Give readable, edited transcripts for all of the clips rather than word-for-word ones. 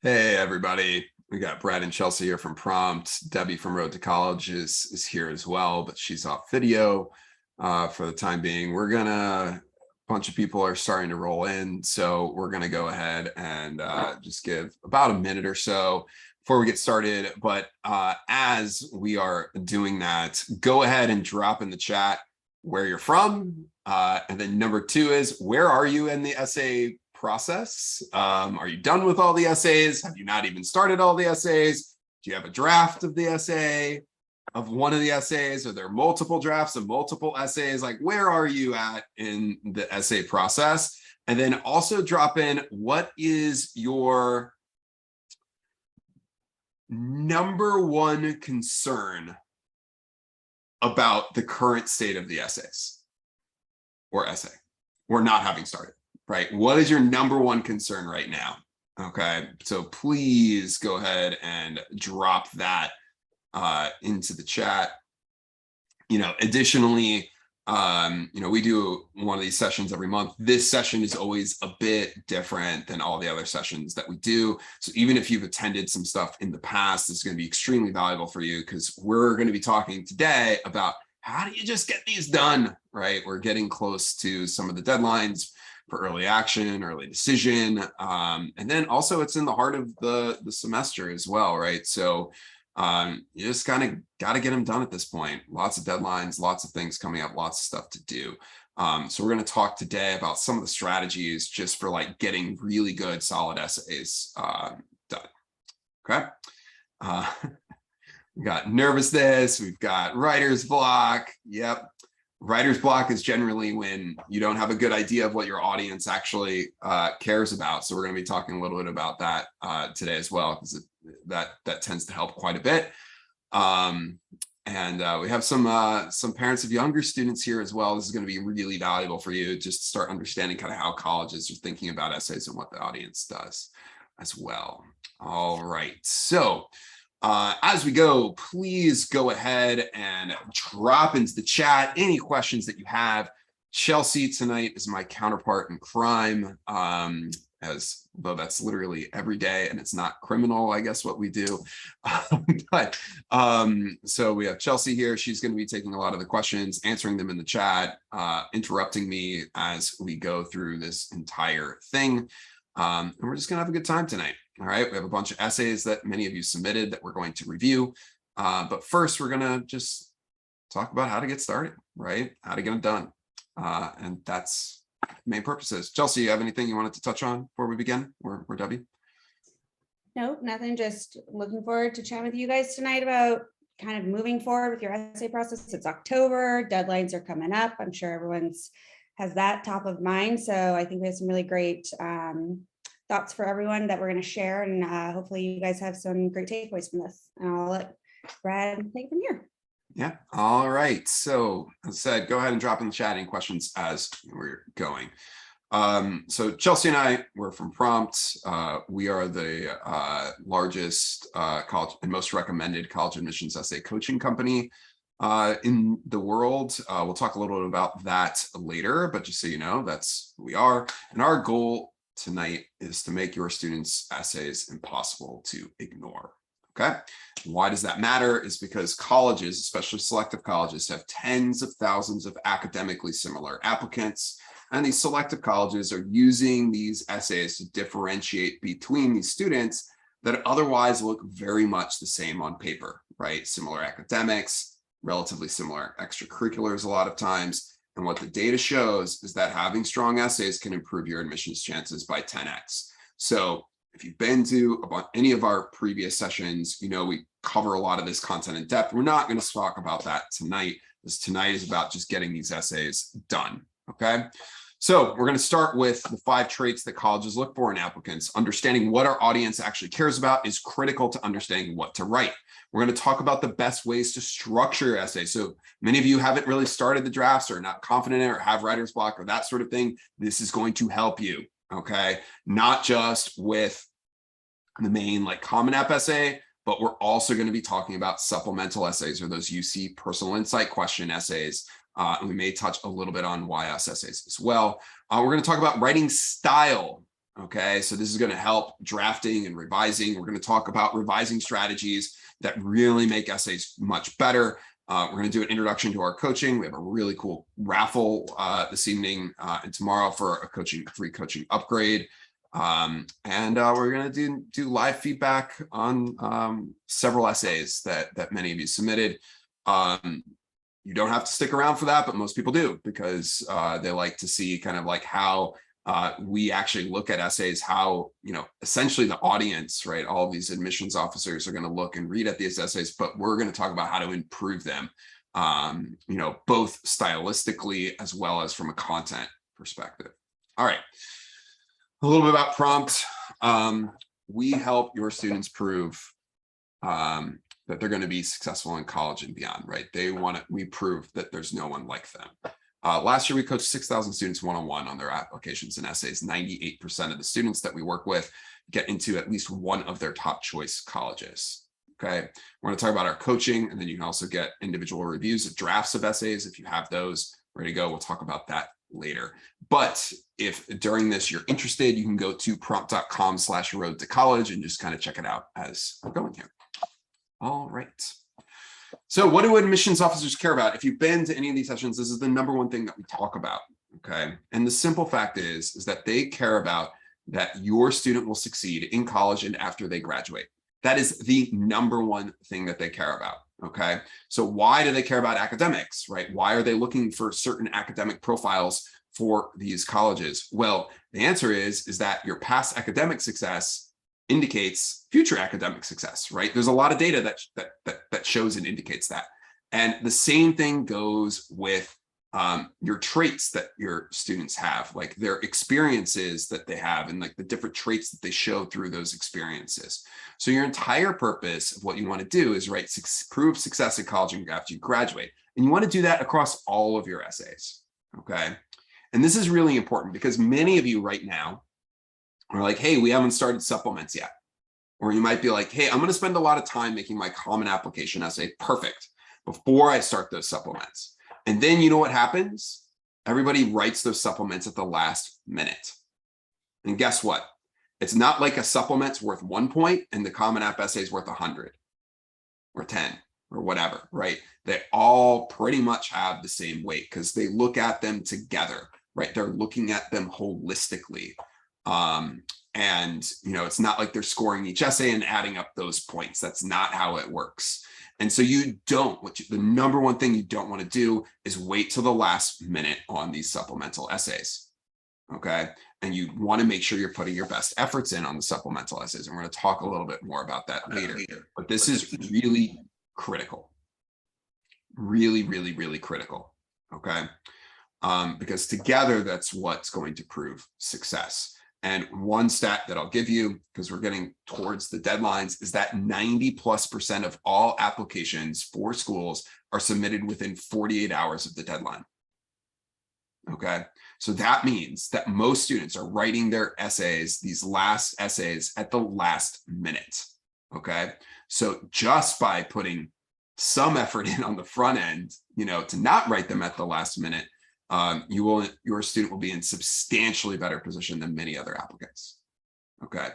Hey, everybody. We got Brad and Chelsea here from Prompt. Debbie from Road to College is here as well, but she's off video for the time being. A bunch of people are starting to roll in, so we're going to go ahead and just give about a minute or so before we get started. But as we are doing that, go ahead and drop in the chat where you're from. And then number two is, where are you in the essay process? Are you done with all the essays? Have you not even started all the essays? Do you have a draft of the essay, of one of the essays? Are there multiple drafts of multiple essays? Like, where are you at in the essay process? And then also drop in, what is your number one concern about the current state of the essays or essay, or not having started? Right? What is your number one concern right now? Okay, so please go ahead and drop that into the chat. Additionally, we do one of these sessions every month. This session is always a bit different than all the other sessions that we do. So even if you've attended some stuff in the past, it's going to be extremely valuable for you, because we're going to be talking today about how do you just get these done, right? We're getting close to some of the deadlines for early action, early decision. And then also it's in the heart of the semester as well, right? So you just kind of got to get them done at this point. Lots of deadlines, lots of things coming up, lots of stuff to do. So we're going to talk today about some of the strategies just for like getting really good, solid essays done. Okay. We got nervousness, we've got writer's block. Yep. Writer's block is generally when you don't have a good idea of what your audience actually cares about. So we're going to be talking a little bit about that today as well, because that tends to help quite a bit. And we have some parents of younger students here as well. This is going to be really valuable for you just to start understanding kind of how colleges are thinking about essays and what the audience does as well. All right. So as we go, please go ahead and drop into the chat any questions that you have. Chelsea tonight is my counterpart in crime, though that's literally every day and it's not criminal, I guess, what we do. So we have Chelsea here. She's going to be taking a lot of the questions, answering them in the chat, interrupting me as we go through this entire thing. And we're just going to have a good time tonight. All right, we have a bunch of essays that many of you submitted that we're going to review. But first, we're going to just talk about how to get started, right? How to get them done. And that's the main purposes. Chelsea, you have anything you wanted to touch on before we begin? Or Debbie? Nope, nothing. Just looking forward to chatting with you guys tonight about kind of moving forward with your essay process. It's October, deadlines are coming up. I'm sure everyone's has that top of mind. So I think we have some really great thoughts for everyone that we're going to share, and hopefully you guys have some great takeaways from this. And I'll let Brad take it from here. Yeah. All right. So as I said, go ahead and drop in the chat any questions as we're going. So Chelsea and I, we're from Prompt. We are the largest college and most recommended college admissions essay coaching company in the world. We'll talk a little bit about that later, but just so you know, that's who we are. And our goal tonight is to make your students' essays impossible to ignore. Okay. Why does that matter? Is because colleges, especially selective colleges, have tens of thousands of academically similar applicants. And these selective colleges are using these essays to differentiate between these students that otherwise look very much the same on paper, right? Similar academics, relatively similar extracurriculars a lot of times. And what the data shows is that having strong essays can improve your admissions chances by 10x. So if you've been to any of our previous sessions, you know we cover a lot of this content in depth. We're not going to talk about that tonight, because tonight is about just getting these essays done. Okay. So we're going to start with the 5 traits that colleges look for in applicants. Understanding what our audience actually cares about is critical to understanding what to write. We're going to talk about the best ways to structure your essay. So many of you haven't really started the drafts or not confident in it or have writer's block or that sort of thing. This is going to help you, okay? Not just with the main like Common App essay, but we're also going to be talking about supplemental essays, or those UC personal insight question essays. And we may touch a little bit on YS essays as well. We're going to talk about writing style, Okay, so this is going to help drafting and revising. We're going to talk about revising strategies that really make essays much better. We're going to do an introduction to our coaching. We have a really cool raffle this evening and tomorrow for a free coaching upgrade. And we're going to do live feedback on several essays that many of you submitted. You don't have to stick around for that, but most people do, because they like to see kind of like how we actually look at essays, how, essentially the audience, right? All of these admissions officers are going to look and read at these essays, but we're going to talk about how to improve them, both stylistically as well as from a content perspective. All right. A little bit about prompt. We help your students prove that they're going to be successful in college and beyond, right? We prove that there's no one like them. Last year, we coached 6,000 students one-on-one on their applications and essays. 98% of the students that we work with get into at least one of their top choice colleges. Okay, we're going to talk about our coaching, and then you can also get individual reviews of drafts of essays if you have those ready to go. We'll talk about that later. But if during this you're interested, you can go to prompt.com/road to college and just kind of check it out as we're going here. All right. So what do admissions officers care about? If you've been to any of these sessions, this is the number one thing that we talk about, okay? And the simple fact is that they care about that your student will succeed in college and after they graduate. That is the number one thing that they care about, okay? So why do they care about academics, right? Why are they looking for certain academic profiles for these colleges? Well, the answer is that your past academic success indicates future academic success, right? There's a lot of data that shows and indicates that. And the same thing goes with your traits that your students have, like their experiences that they have and like the different traits that they show through those experiences. So your entire purpose of what you want to do is, right, prove success in college and after you graduate. And you want to do that across all of your essays, okay? And this is really important because many of you right now are like, hey, we haven't started supplements yet. Or you might be like, hey, I'm going to spend a lot of time making my common application essay perfect before I start those supplements. And then you know what happens? Everybody writes those supplements at the last minute. And guess what? It's not like a supplement's worth 1 point and the common app essay is worth 100 or 10 or whatever, right? They all pretty much have the same weight because they look at them together, right? They're looking at them holistically. And it's not like they're scoring each essay and adding up those points. That's not how it works. And so the number one thing you don't want to do is wait till the last minute on these supplemental essays. Okay. And you want to make sure you're putting your best efforts in on the supplemental essays. And we're going to talk a little bit more about that later. But this is really critical. Really, really, really critical. Okay. Because together, that's what's going to prove success. And one stat that I'll give you, because we're getting towards the deadlines, is that 90+% of all applications for schools are submitted within 48 hours of the deadline. Okay, so that means that most students are writing their essays, these last essays, at the last minute. Okay, so just by putting some effort in on the front end, to not write them at the last minute, your student will be in substantially better position than many other applicants. Okay,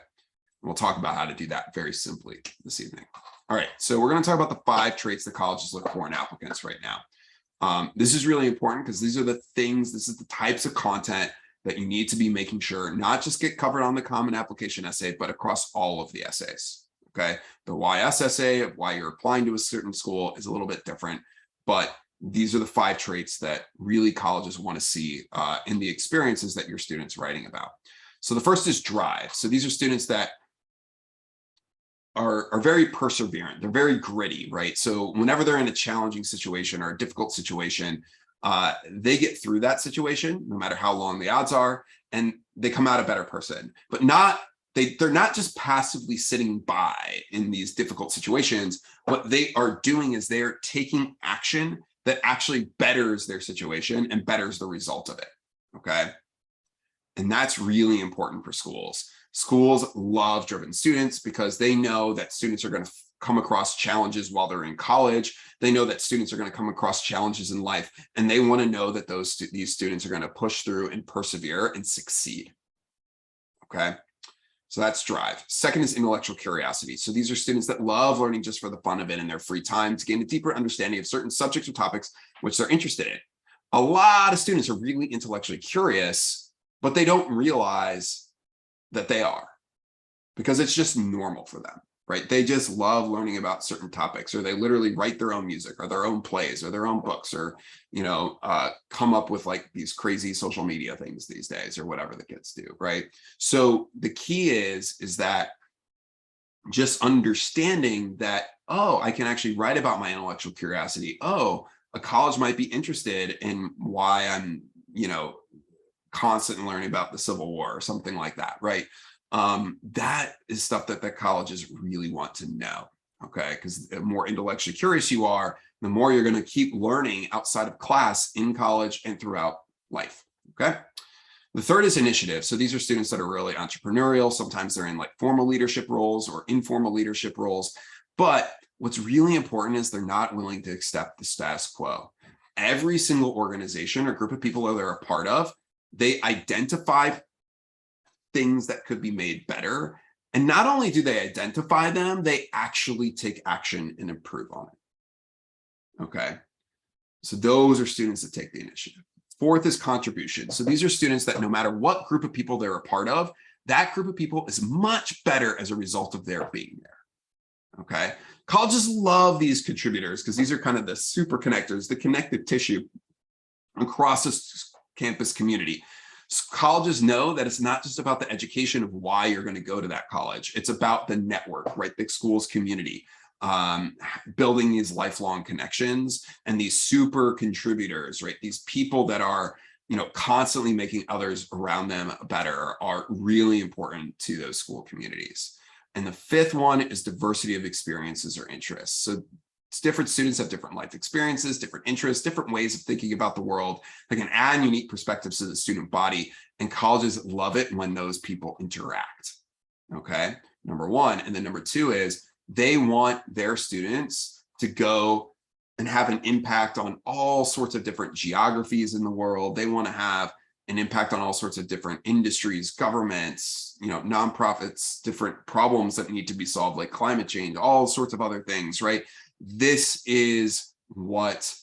we'll talk about how to do that very simply this evening. All right, so we're going to talk about the 5 traits that colleges look for in applicants right now. This is really important because this is the types of content that you need to be making sure not just get covered on the common application essay, but across all of the essays. Okay, the YS essay of why you're applying to a certain school is a little bit different, but these are the 5 traits that really colleges want to see in the experiences that your students writing about. So the first is drive. So these are students that are very perseverant. They're very gritty, right? So whenever they're in a challenging situation or a difficult situation, they get through that situation, no matter how long the odds are, and they come out a better person. But they're not just passively sitting by in these difficult situations. What they are doing is they're taking action that actually betters their situation and betters the result of it, okay? And that's really important for schools. Schools love driven students because they know that students are going to come across challenges while they're in college. They know that students are going to come across challenges in life, and they want to know that these students are going to push through and persevere and succeed, okay? So that's drive. Second is intellectual curiosity. So these are students that love learning just for the fun of it in their free time to gain a deeper understanding of certain subjects or topics which they're interested in. A lot of students are really intellectually curious, but they don't realize that they are, because it's just normal for them, right? They just love learning about certain topics, or they literally write their own music or their own plays or their own books, or, come up with like these crazy social media things these days, or whatever the kids do, right? So the key is that just understanding that, oh, I can actually write about my intellectual curiosity. Oh, a college might be interested in why I'm, constantly learning about the Civil War or something like that, right? That is stuff that the colleges really want to know, okay? Because the more intellectually curious you are, the more you're going to keep learning outside of class in college and throughout life, okay? The third is initiative. So these are students that are really entrepreneurial. Sometimes they're in like formal leadership roles or informal leadership roles. But what's really important is they're not willing to accept the status quo. Every single organization or group of people that they're a part of, they identify things that could be made better. And not only do they identify them, they actually take action and improve on it. Okay. So those are students that take the initiative. Fourth is contribution. So these are students that no matter what group of people they're a part of, that group of people is much better as a result of their being there. Okay. Colleges love these contributors because these are kind of the super connectors, the connective tissue across this campus community. So colleges know that it's not just about the education of why you're going to go to that college. It's about the network, right? The school's community, building these lifelong connections, and these super contributors, right? These people that are, constantly making others around them better are really important to those school communities. And the fifth one is diversity of experiences or interests. So different students have different life experiences, different interests, different ways of thinking about the world. They can add unique perspectives to the student body, and colleges love it when those people interact. Okay, number one. And then number two is they want their students to go and have an impact on all sorts of different geographies in the world. They want to have an impact on all sorts of different industries, governments, nonprofits, different problems that need to be solved, like climate change, all sorts of other things, right? This is what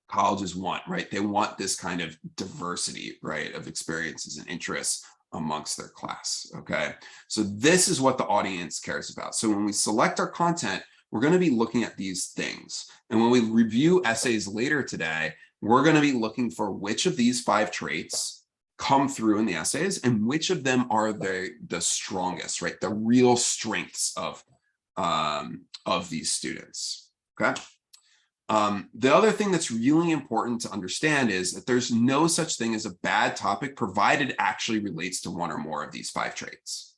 colleges want, right? They want this kind of diversity, right, of experiences and interests amongst their class, okay? So this is what the audience cares about. So when we select our content, we're going to be looking at these things. And when we review essays later today, we're going to be looking for which of these 5 traits come through in the essays and which of them are the strongest, right? The real strengths of these students, okay? The other thing that's really important to understand is that there's no such thing as a bad topic provided it actually relates to one or more of these 5 traits.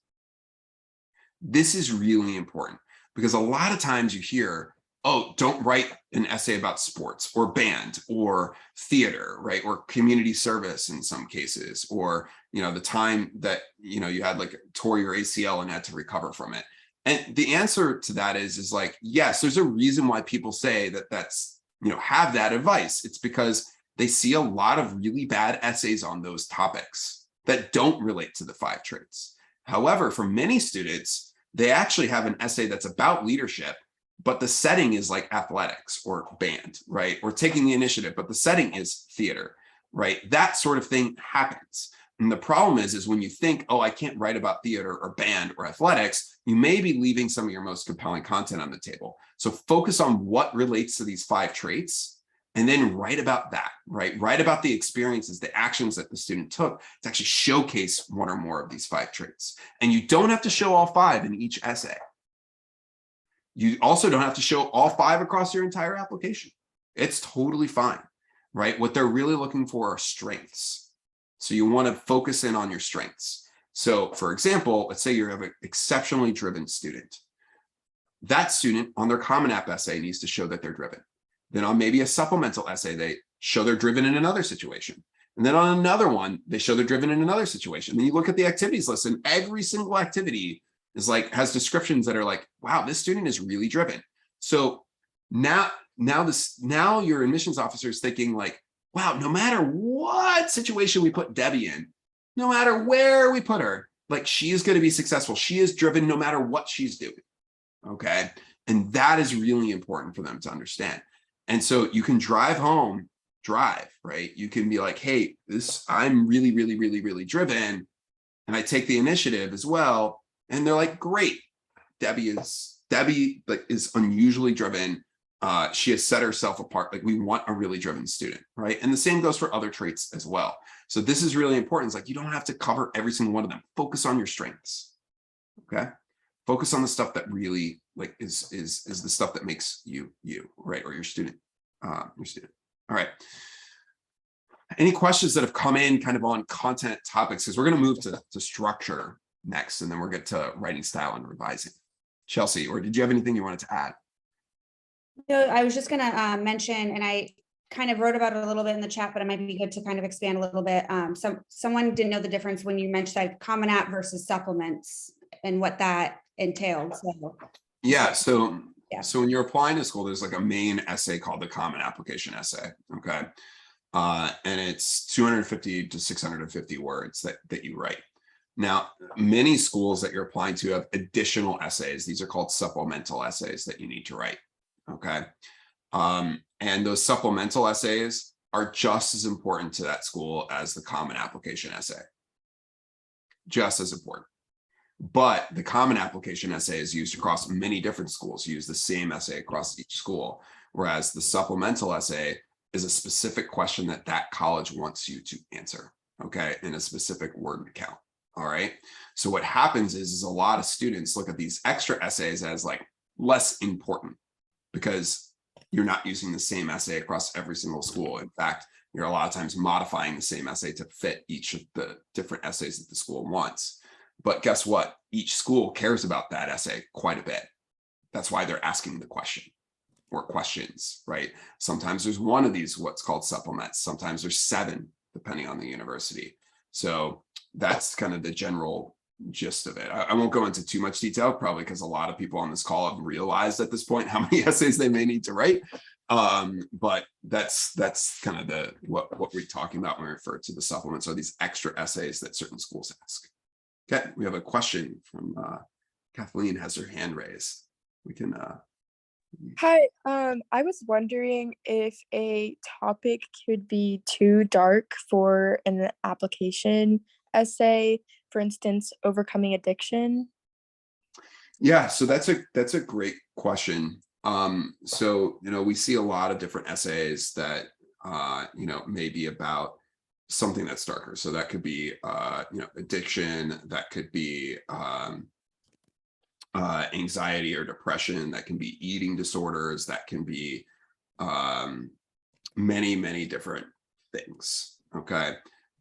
This is really important because a lot of times you hear, oh, don't write an essay about sports or band or theater, right? Or community service in some cases, or, the time that, you had like tore your ACL and had to recover from it. And the answer to that is like, yes, there's a reason why people say that that's, have that advice. It's because they see a lot of really bad essays on those topics that don't relate to the 5 traits. However, for many students, they actually have an essay that's about leadership, but the setting is like athletics or band, right? Or taking the initiative, but the setting is theater, right? That sort of thing happens. And the problem is when you think, oh, I can't write about theater or band or athletics, you may be leaving some of your most compelling content on the table. So focus on what relates to these 5 traits and then write about that, right? Write about the experiences, the actions that the student took to actually showcase one or more of these 5 traits. And you don't have to show all 5 in each essay. You also don't have to show all 5 across your entire application. It's totally fine, right? What they're really looking for are strengths. So you want to focus in on your strengths. So for example, let's say you have an exceptionally driven student. That student on their Common App essay needs to show that they're driven. Then on maybe a supplemental essay, they show they're driven in another situation. And then on another one, they show they're driven in another situation. Then you look at the activities list and every single activity is like, has descriptions that are like, wow, this student is really driven. So now your admissions officer is thinking like, wow, no matter what situation we put Debbie in, no matter where we put her, like she is going to be successful. She is driven no matter what she's doing. Okay. And that is really important for them to understand. And so you can drive, right? You can be like, hey, I'm really, really, really, really driven. And I take the initiative as well. And they're like, great. Debbie is unusually driven. She has set herself apart. Like we want a really driven student, right? And the same goes for other traits as well. So this is really important. It's like, you don't have to cover every single one of them. Focus on your strengths. Okay. Focus on the stuff that really like is the stuff that makes you, right? Or your student. All right. Any questions that have come in kind of on content topics? Because we're going to move to structure next, and then we'll get to writing style and revising. Chelsea, or did you have anything you wanted to add? No, I was just going to mention, and I kind of wrote about it a little bit in the chat, but it might be good to kind of expand a little bit. Someone didn't know the difference when you mentioned like Common App versus supplements and what that entailed. So yeah, so when you're applying to school, there's like a main essay called the Common Application Essay. Okay. And it's 250 to 650 words that you write. Now, many schools that you're applying to have additional essays. These are called supplemental essays that you need to write. Okay. And those supplemental essays are just as important to that school as the Common Application Essay. Just as important. But the Common Application Essay is used across many different schools. You use the same essay across each school, whereas the supplemental essay is a specific question that college wants you to answer, okay, in a specific word count. All right. So what happens is a lot of students look at these extra essays as like less important because you're not using the same essay across every single school. In fact, you're a lot of times modifying the same essay to fit each of the different essays that the school wants. But guess what? Each school cares about that essay quite a bit. That's why they're asking the question or questions, right? Sometimes there's one of these, what's called supplements. Sometimes there's 7, depending on the university. So that's kind of the general gist of it. I won't go into too much detail, probably because a lot of people on this call have realized at this point how many essays they may need to write. But that's kind of what we're talking about when we refer to the supplements, or these extra essays that certain schools ask. Okay, we have a question from Kathleen has her hand raised. We can Hi, I was wondering if a topic could be too dark for an application essay, for instance, overcoming addiction. Yeah, so that's a great question. So we see a lot of different essays that may be about something that's darker. So that could be addiction, that could be anxiety or depression, that can be eating disorders, that can be many different things. Okay.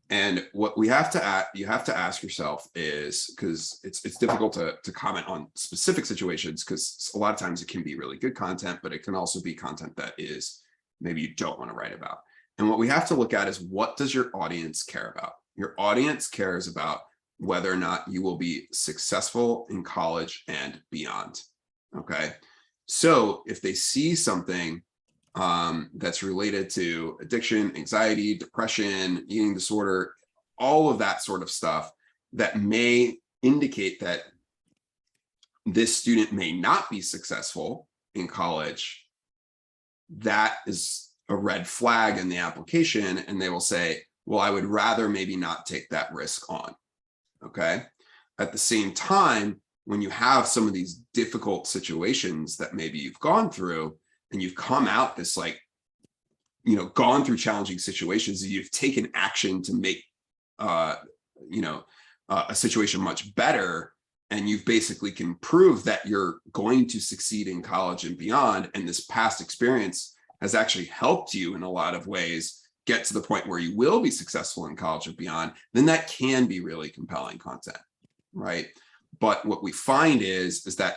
And what you have to ask yourself is, because it's difficult to comment on specific situations, because a lot of times it can be really good content, but it can also be content that is maybe you don't want to write about. And what we have to look at is, what does your audience care about? Your audience cares about whether or not you will be successful in college and beyond. Okay. So if they see something that's related to addiction, anxiety, depression, eating disorder, all of that sort of stuff that may indicate that this student may not be successful in college, that is a red flag in the application, and they will say, well, I would rather maybe not take that risk on. Okay. At the same time, when you have some of these difficult situations that maybe you've gone through, and you've come out this gone through challenging situations, and you've taken action to make a situation much better, and you've basically can prove that you're going to succeed in college and beyond, and this past experience has actually helped you in a lot of ways get to the point where you will be successful in college and beyond, then that can be really compelling content, right? But what we find is that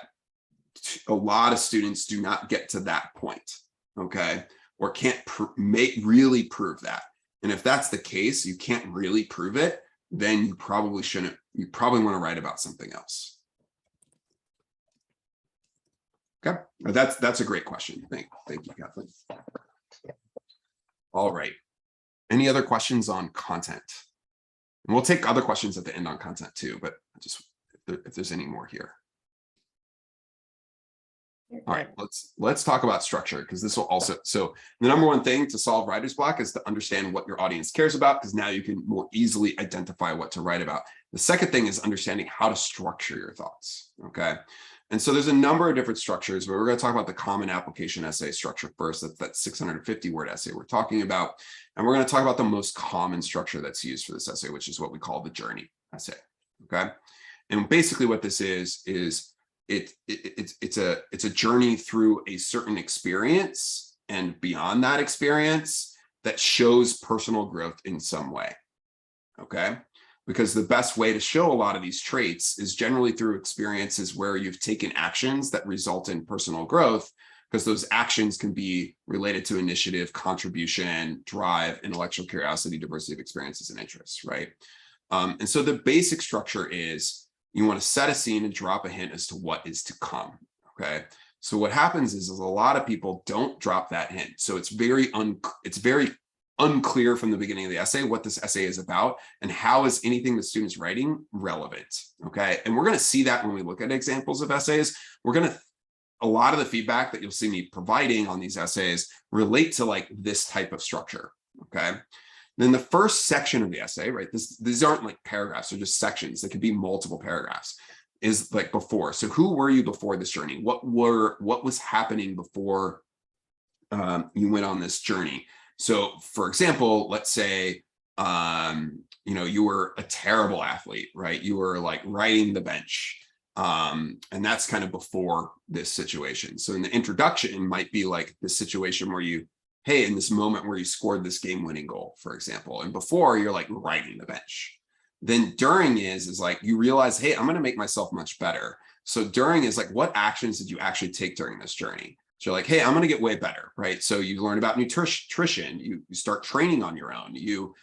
a lot of students do not get to that point, okay? Or can't really prove that. And if that's the case, you can't really prove it, then you probably shouldn't, you probably want to write about something else. Okay, that's a great question. Thank you, Kathleen. All right. Any other questions on content? And we'll take other questions at the end on content too, but just if there's any more here. All right, let's talk about structure, because this will also, so the number one thing to solve writer's block is to understand what your audience cares about, because now you can more easily identify what to write about. The second thing is understanding how to structure your thoughts, okay? And so there's a number of different structures, but we're going to talk about the common application essay structure first. That's that 650 word essay we're talking about. And we're going to talk about the most common structure that's used for this essay, which is what we call the journey essay, okay? And basically what this is it's a journey through a certain experience and beyond that experience that shows personal growth in some way, okay? Because the best way to show a lot of these traits is generally through experiences where you've taken actions that result in personal growth, because those actions can be related to initiative, contribution, drive, intellectual curiosity, diversity of experiences and interests, right? And so the basic structure is you want to set a scene and drop a hint as to what is to come, okay? So what happens is a lot of people don't drop that hint. So it's very unclear from the beginning of the essay what this essay is about and how is anything the student's writing relevant, okay? And we're going to see that when we look at examples of essays. A lot of the feedback that you'll see me providing on these essays relate to like this type of structure, okay? Then the first section of the essay, right? These aren't like paragraphs, they're just sections. They could be multiple paragraphs. Is like before. So who were you before this journey? What was happening before you went on this journey? So for example, let's say you were a terrible athlete, right? You were like riding the bench. And that's kind of before this situation. So in the introduction might be like this situation where you, hey, in this moment where you scored this game-winning goal, for example, and before you're like riding the bench. Then during is like you realize, hey, I'm going to make myself much better. So during is like, what actions did you actually take during this journey? So you're like, hey, I'm going to get way better, right? So you learn about nutrition, you start training on your own, you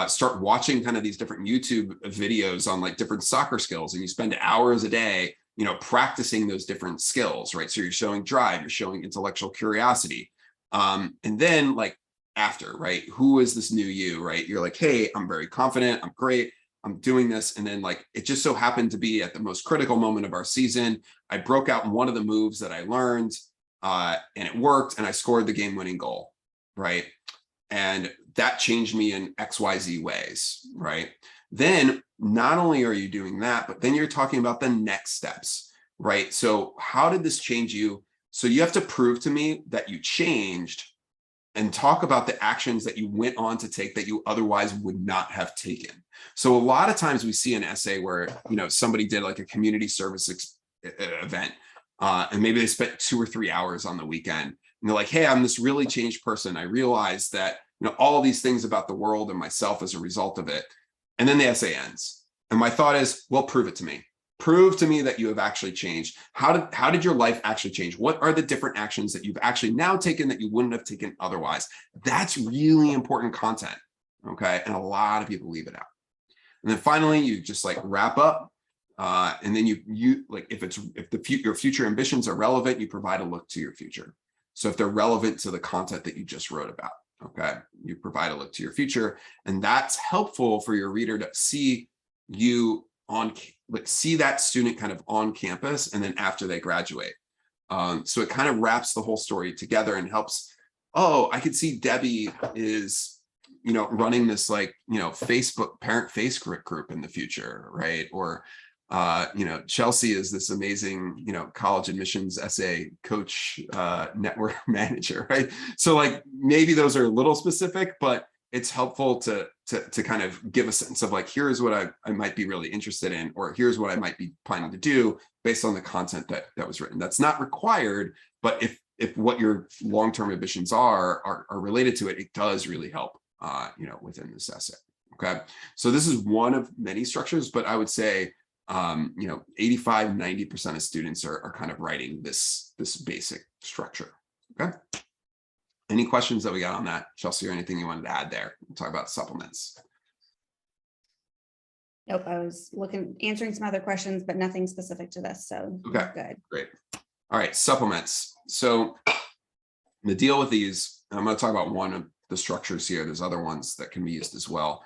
start watching kind of these different YouTube videos on like different soccer skills, and you spend hours a day, practicing those different skills, right? So you're showing drive, you're showing intellectual curiosity. And then like after, right, who is this new you, right? You're like, hey, I'm very confident, I'm great, I'm doing this. And then like, it just so happened to be at the most critical moment of our season, I broke out in one of the moves that I learned and it worked and I scored the game-winning goal, right? And that changed me in XYZ ways, right? Then not only are you doing that, but then you're talking about the next steps, right? So how did this change you? So you have to prove to me that you changed and talk about the actions that you went on to take that you otherwise would not have taken. So a lot of times we see an essay where, somebody did like a community service event and maybe they spent 2 or 3 hours on the weekend. And they're like, hey, I'm this really changed person. I realized that, all of these things about the world and myself as a result of it. And then the essay ends. And my thought is, well, prove it to me. Prove to me that you have actually changed. How did your life actually change? What are the different actions that you've actually now taken that you wouldn't have taken otherwise? That's really important content, okay? And a lot of people leave it out. And then finally, you just like wrap up, and then you like if your future ambitions are relevant, you provide a look to your future. So if they're relevant to the content that you just wrote about, okay, you provide a look to your future, and that's helpful for your reader to see you see that student kind of on campus and then after they graduate. So it kind of wraps the whole story together and helps, oh, I could see Debbie is, running this like, Facebook parent Facebook group in the future, right? Or, Chelsea is this amazing, college admissions essay coach, network manager, right? So like maybe those are a little specific, but it's helpful to kind of give a sense of like, here's what I might be really interested in, or here's what I might be planning to do based on the content that was written. That's not required, but if what your long-term ambitions are related to it, it does really help, within this essay. Okay, so this is one of many structures, but I would say, 85–90% of students are kind of writing this basic structure. Okay. Any questions that we got on that, Chelsea, or anything you wanted to add there? We'll talk about supplements. Nope, I was answering some other questions, but nothing specific to this. So okay, good. Great. All right, supplements. So the deal with these, I'm going to talk about one of the structures here. There's other ones that can be used as well.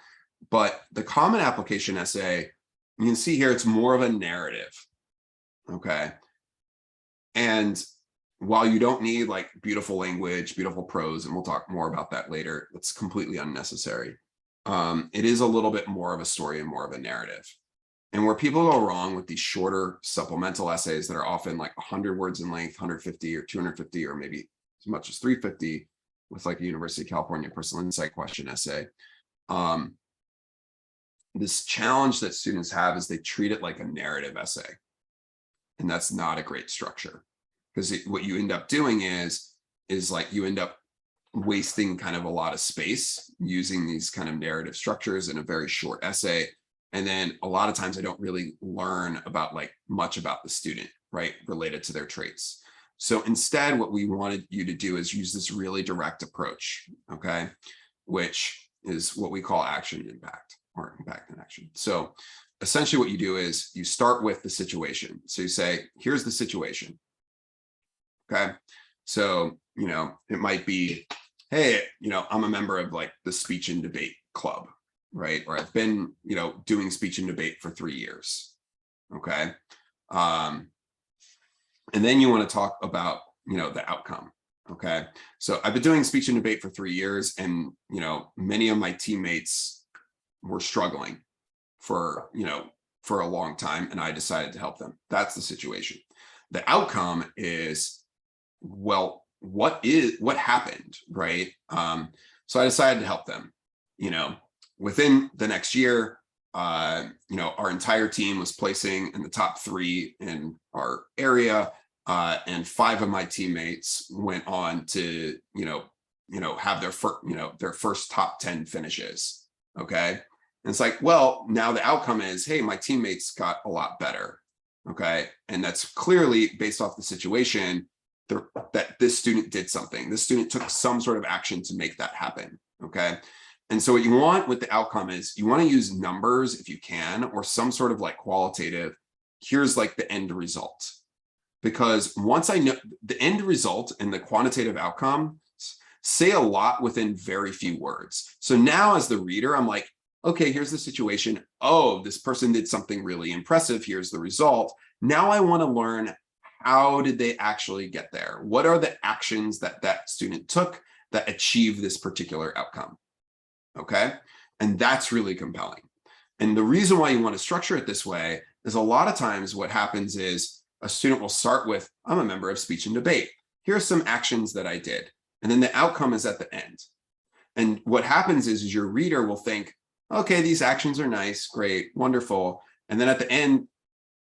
But the common application essay, you can see here, it's more of a narrative. Okay. And while you don't need like beautiful language, beautiful prose, and we'll talk more about that later, it's completely unnecessary. It is a little bit more of a story and more of a narrative. And where people go wrong with these shorter supplemental essays that are often like 100 words in length, 150 or 250, or maybe as much as 350 with like a University of California personal insight question essay. This challenge that students have is they treat it like a narrative essay. And that's not a great structure, because what you end up doing is like you end up wasting kind of a lot of space using these kind of narrative structures in a very short essay. And then a lot of times I don't really learn about like much about the student, right, related to their traits. So instead, what we wanted you to do is use this really direct approach, okay, which is what we call action impact, or impact and action. So essentially what you do is you start with the situation. So you say, here's the situation. Okay. So, you know, it might be, hey, you know, I'm a member of like the speech and debate club, right? Or I've been, you know, doing speech and debate for 3 years. Okay. And then you want to talk about, you know, the outcome. Okay. So I've been doing speech and debate for 3 years, and, you know, many of my teammates were struggling for, you know, for a long time, and I decided to help them. That's the situation. The outcome is, well, what happened, right? So I decided to help them. You know, within the next year, you know, our entire team was placing in the top 3 in our area, and 5 of my teammates went on to, you know, have their first top 10 finishes. Okay. And it's like, well, now the outcome is, hey, my teammates got a lot better. Okay. And that's clearly based off the situation that this student did something. This student took some sort of action to make that happen. Okay. And so what you want with the outcome is you want to use numbers if you can, or some sort of like qualitative, here's like the end result. Because once I know the end result and the quantitative outcome say a lot within very few words. So now as the reader, I'm like, okay, here's the situation. Oh, this person did something really impressive. Here's the result. Now I want to learn, how did they actually get there? What are the actions that that student took that achieve this particular outcome? Okay. And that's really compelling. And the reason why you want to structure it this way is a lot of times what happens is a student will start with, I'm a member of speech and debate. Here are some actions that I did. And then the outcome is at the end. And what happens is your reader will think, okay, these actions are nice, great, wonderful. And then at the end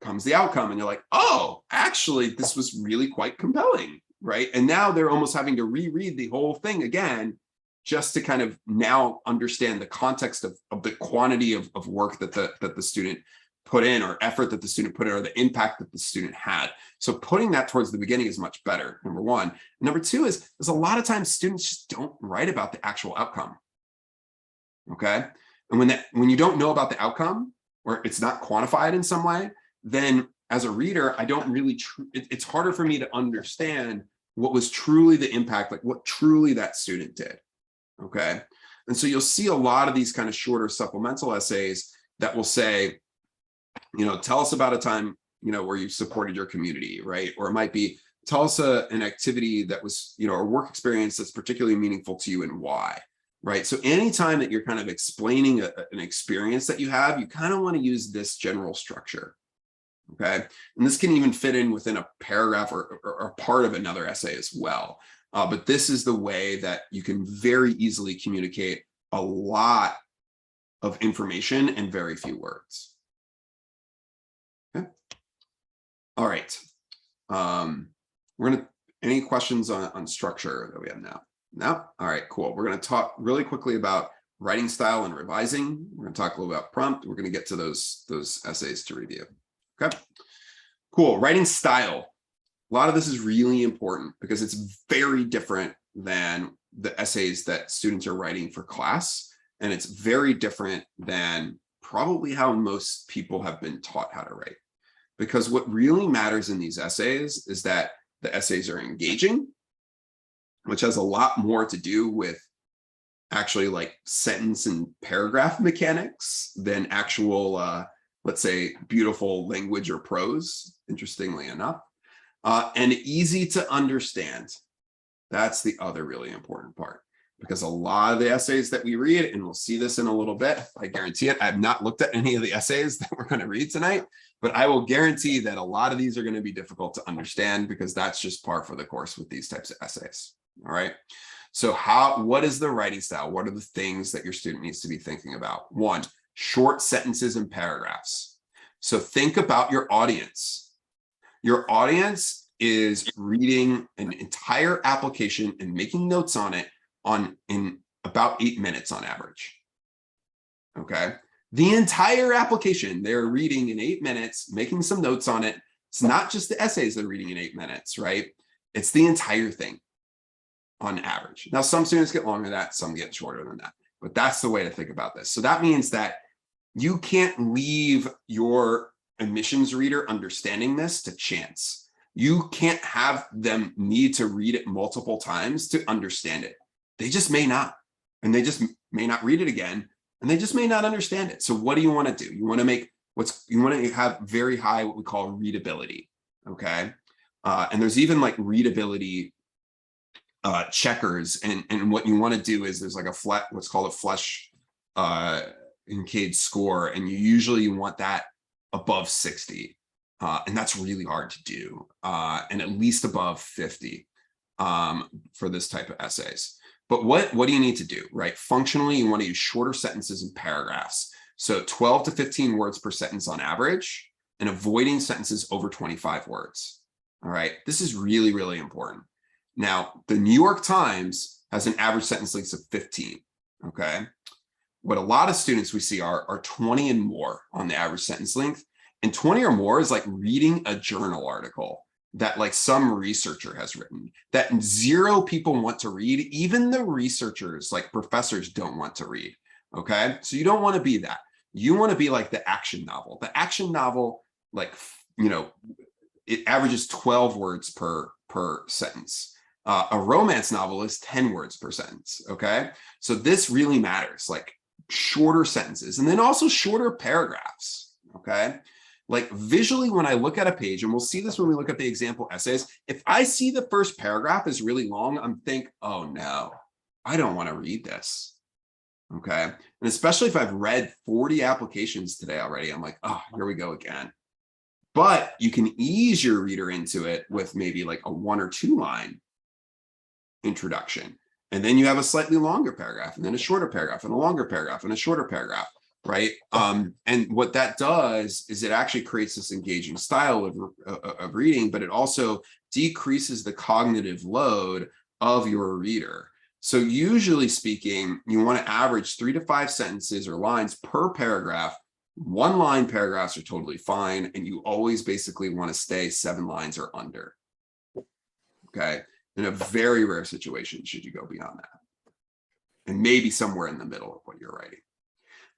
comes the outcome, and you're like, oh, actually, this was really quite compelling, right? And now they're almost having to reread the whole thing again, just to kind of now understand the context of the quantity of work that the student put in, or effort that the student put in, or the impact that the student had. So putting that towards the beginning is much better, number one. Number two is, there's a lot of times students just don't write about the actual outcome, okay? And when you don't know about the outcome, or it's not quantified in some way, then as a reader, I don't really, it's harder for me to understand what was truly the impact, like what truly that student did, okay? And so you'll see a lot of these kind of shorter supplemental essays that will say, you know, tell us about a time, you know, where you supported your community, right? Or it might be, tell us an activity that was, you know, a work experience that's particularly meaningful to you and why. Right. So anytime that you're kind of explaining an experience that you have, you kind of want to use this general structure. Okay. And this can even fit in within a paragraph or part of another essay as well. But this is the way that you can very easily communicate a lot of information in very few words. Okay. All right. Any questions on structure that we have now? No? All right, cool. We're going to talk really quickly about writing style and revising. We're going to talk a little about prompt. We're going to get to those essays to review. Okay, cool. Writing style. A lot of this is really important because it's very different than the essays that students are writing for class. And it's very different than probably how most people have been taught how to write. Because what really matters in these essays is that the essays are engaging, which has a lot more to do with actually like sentence and paragraph mechanics than actual, let's say, beautiful language or prose, interestingly enough, and easy to understand. That's the other really important part, because a lot of the essays that we read, and we'll see this in a little bit, I guarantee it. I've not looked at any of the essays that we're going to read tonight, but I will guarantee that a lot of these are going to be difficult to understand, because that's just par for the course with these types of essays. All right. So what is the writing style? What are the things that your student needs to be thinking about? One, short sentences and paragraphs. So think about your audience. Your audience is reading an entire application and making notes on it in about 8 minutes on average. Okay. The entire application they're reading in 8 minutes, making some notes on it. It's not just the essays they're reading in 8 minutes, right? It's the entire thing on average. Now, some students get longer than that, some get shorter than that, but that's the way to think about this. So that means that you can't leave your admissions reader understanding this to chance. You can't have them need to read it multiple times to understand it. They just may not, and they just may not read it again, and they just may not understand it. So what do you want to do? You want to make you want to have very high, what we call readability. Okay. And there's even like readability checkers, and what you want to do is there's like what's called a flesh Kincaid score, and you want that above 60, and that's really hard to do, and at least above 50 for this type of essays. But what do you need to do, right? Functionally, you want to use shorter sentences and paragraphs, so 12 to 15 words per sentence on average, and avoiding sentences over 25 words. All right, this is really, really important. Now, the New York Times has an average sentence length of 15, okay? What a lot of students we see are 20 and more on the average sentence length, and 20 or more is like reading a journal article that like some researcher has written that 0 people want to read. Even the researchers, like professors, don't want to read, okay? So you don't want to be that. You want to be like the action novel. The action novel, like, you know, it averages 12 words per sentence. A romance novel is 10 words per sentence, okay? So this really matters, like shorter sentences, and then also shorter paragraphs, okay? Like visually, when I look at a page, and we'll see this when we look at the example essays, if I see the first paragraph is really long, I'm thinking, oh no, I don't want to read this, okay? And especially if I've read 40 applications today already, I'm like, oh, here we go again. But you can ease your reader into it with maybe like a 1 or 2 line introduction, and then you have a slightly longer paragraph, and then a shorter paragraph, and a longer paragraph, and a shorter paragraph, right? And what that does is it actually creates this engaging style of reading, but it also decreases the cognitive load of your reader. So usually speaking, you want to average 3 to 5 sentences or lines per paragraph. 1-line paragraphs are totally fine, and you always basically want to stay 7 lines or under, okay? In a very rare situation, should you go beyond that, and maybe somewhere in the middle of what you're writing.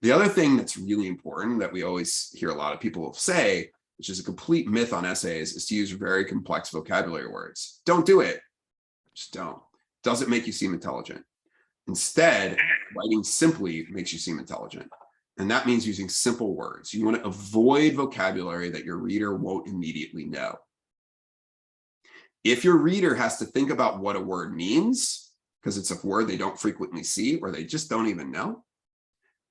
The other thing that's really important that we always hear a lot of people say, which is a complete myth on essays, is to use very complex vocabulary words. Don't do it. Just don't. Doesn't make you seem intelligent. Instead, writing simply makes you seem intelligent. And that means using simple words. You want to avoid vocabulary that your reader won't immediately know. If your reader has to think about what a word means, because it's a word they don't frequently see or they just don't even know,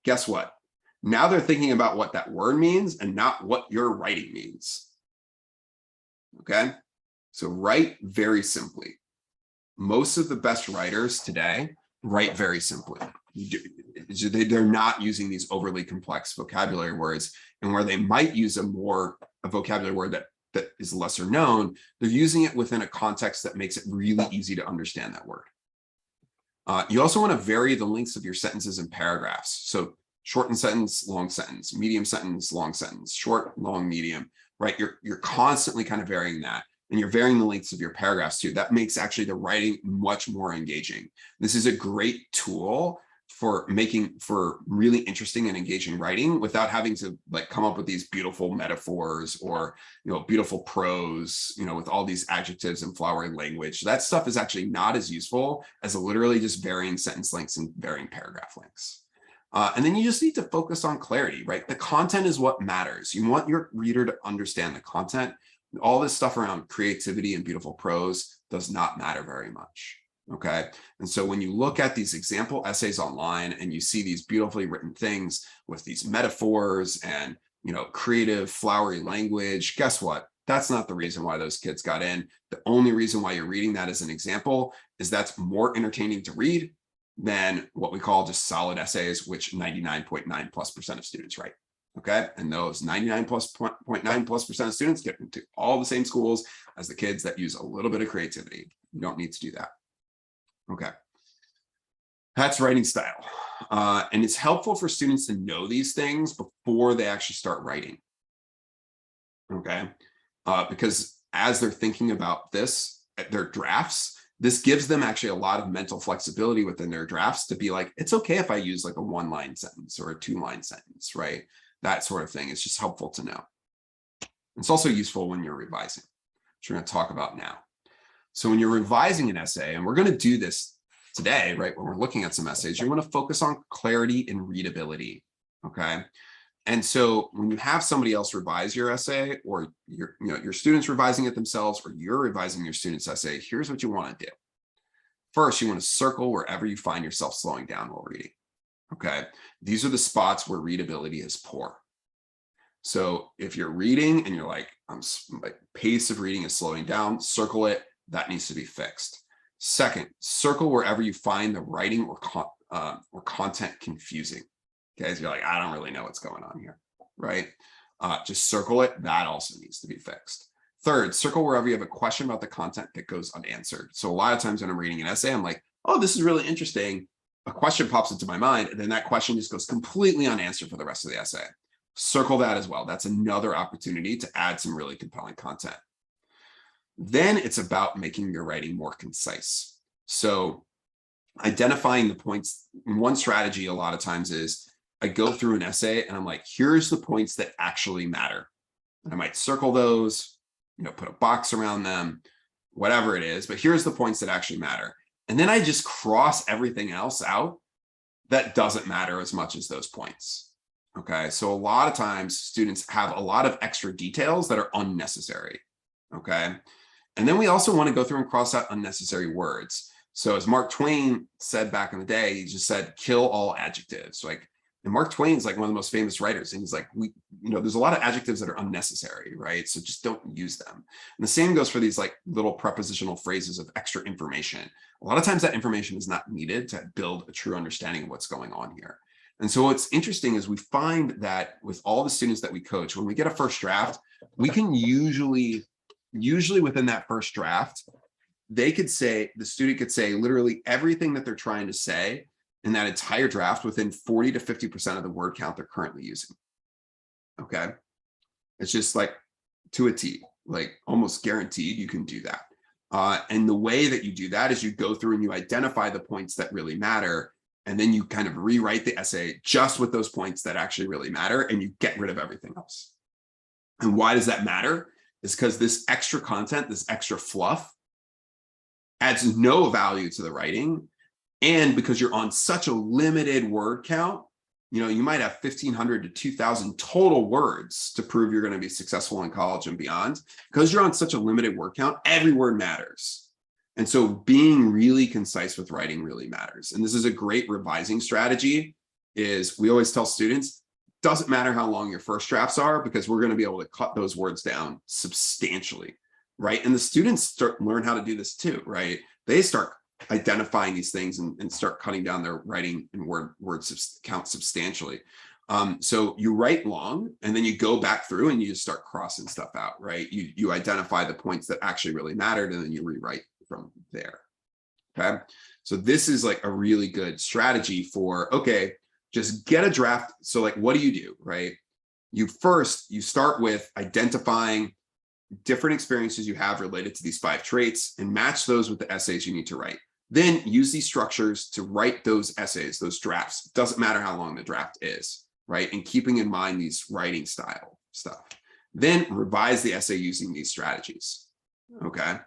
guess what? Now they're thinking about what that word means and not what your writing means. Okay? So write very simply. Most of the best writers today write very simply. They're not using these overly complex vocabulary words, and where they might use a vocabulary word that is lesser known, they're using it within a context that makes it really easy to understand that word. You also want to vary the lengths of your sentences and paragraphs. So shortened sentence, long sentence, medium sentence, long sentence, short, long, medium, right? You're constantly kind of varying that, and you're varying the lengths of your paragraphs too. That makes actually the writing much more engaging. This is a great tool for really interesting and engaging writing without having to like come up with these beautiful metaphors or, beautiful prose, with all these adjectives and flowery language. That stuff is actually not as useful as literally just varying sentence lengths and varying paragraph lengths. And then you just need to focus on clarity, right? The content is what matters. You want your reader to understand the content. All this stuff around creativity and beautiful prose does not matter very much. Okay. And so when you look at these example essays online and you see these beautifully written things with these metaphors and, creative, flowery language, guess what? That's not the reason why those kids got in. The only reason why you're reading that as an example is that's more entertaining to read than what we call just solid essays, which 99.9+% of students write. Okay. And those 99.9+% of students get into all the same schools as the kids that use a little bit of creativity. You don't need to do that. Okay. That's writing style. And it's helpful for students to know these things before they actually start writing. Okay. Because as they're thinking about this, their drafts, this gives them actually a lot of mental flexibility within their drafts to be like, it's okay if I use like a 1-line sentence or a 2-line sentence, right? That sort of thing. It's just helpful to know. It's also useful when you're revising, which we're going to talk about now. So when you're revising an essay, and we're going to do this today, right? When we're looking at some essays, you want to focus on clarity and readability. Okay. And so when you have somebody else revise your essay, or your students revising it themselves, or you're revising your student's essay, here's what you want to do. First, you want to circle wherever you find yourself slowing down while reading. Okay. These are the spots where readability is poor. So if you're reading and you're like, pace of reading is slowing down, circle it. That needs to be fixed. Second, circle wherever you find the writing or content confusing. Okay, so you're like, I don't really know what's going on here, right? Just circle it. That also needs to be fixed. Third, circle wherever you have a question about the content that goes unanswered. So a lot of times when I'm reading an essay, I'm like, oh, this is really interesting. A question pops into my mind, and then that question just goes completely unanswered for the rest of the essay. Circle that as well. That's another opportunity to add some really compelling content. Then it's about making your writing more concise. So identifying the points. One strategy a lot of times is I go through an essay and I'm like, here's the points that actually matter. And I might circle those, put a box around them, whatever it is, but here's the points that actually matter. And then I just cross everything else out that doesn't matter as much as those points. Okay. So a lot of times students have a lot of extra details that are unnecessary. Okay. And then we also want to go through and cross out unnecessary words. So as Mark Twain said back in the day, he just said, kill all adjectives. And Mark Twain's like one of the most famous writers. And he's like, there's a lot of adjectives that are unnecessary, right? So just don't use them. And the same goes for these like little prepositional phrases of extra information. A lot of times that information is not needed to build a true understanding of what's going on here. And so what's interesting is we find that with all the students that we coach, when we get a first draft, we can usually within that first draft, the student could say literally everything that they're trying to say in that entire draft within 40 to 50% of the word count they're currently using. Okay. It's just like to a T, like almost guaranteed you can do that. And the way that you do that is you go through and you identify the points that really matter. And then you kind of rewrite the essay just with those points that actually really matter, and you get rid of everything else. And why does that matter? It's because this extra content, this extra fluff adds no value to the writing. And because you're on such a limited word count, you might have 1,500 to 2,000 total words to prove you're going to be successful in college and beyond. Because you're on such a limited word count, every word matters. And so being really concise with writing really matters. And this is a great revising strategy. Is we always tell students, doesn't matter how long your first drafts are, because we're going to be able to cut those words down substantially, right? And the students learn how to do this too, right? They start identifying these things and start cutting down their writing and word count substantially. So you write long, and then you go back through and you just start crossing stuff out, right? You identify the points that actually really mattered, and then you rewrite from there. Okay. So this is like a really good strategy for, okay, just get a draft. So like, what do, right? You start with identifying different experiences you have related to these 5 traits and match those with the essays you need to write. Then use these structures to write those essays, those drafts. Doesn't matter how long the draft is, right? And keeping in mind these writing style stuff. Then revise the essay using these strategies, okay?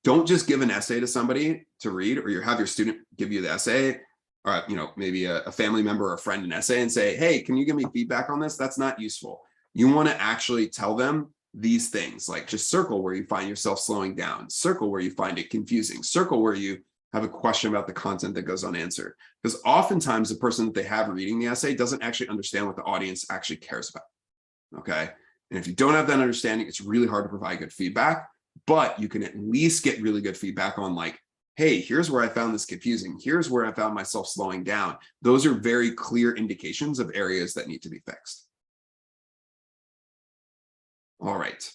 Don't just give an essay to somebody to read, or you have your student give you the essay, or maybe a family member or a friend an essay and say, hey, can you give me feedback on this? That's not useful. You want to actually tell them these things, like just circle where you find yourself slowing down, circle where you find it confusing, circle where you have a question about the content that goes unanswered. Because oftentimes the person that they have reading the essay doesn't actually understand what the audience actually cares about, okay? And if you don't have that understanding, it's really hard to provide good feedback, but you can at least get really good feedback on like, hey, here's where I found this confusing. Here's where I found myself slowing down. Those are very clear indications of areas that need to be fixed. All right.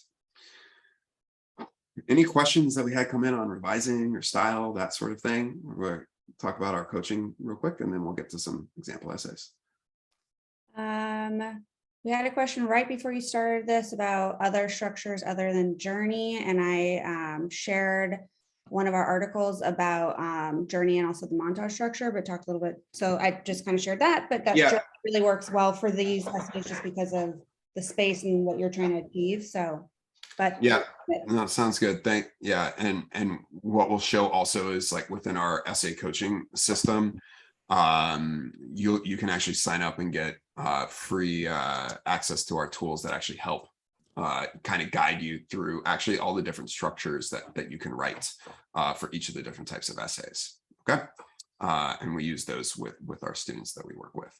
Any questions that we had come in on revising or style, that sort of thing? We'll talk about our coaching real quick, and then we'll get to some example essays. We had a question right before you started this about other structures other than Journey, and I shared one of our articles about Journey and also the montage structure, but talked a little bit. So I just kind of shared that, but that structure really works well for these essays just because of the space and what you're trying to achieve. So, but yeah, no, sounds good. And what we'll show also is like within our essay coaching system, you can actually sign up and get free access to our tools that actually help kind of guide you through actually all the different structures that you can write for each of the different types of essays. Okay. And we use those with our students that we work with.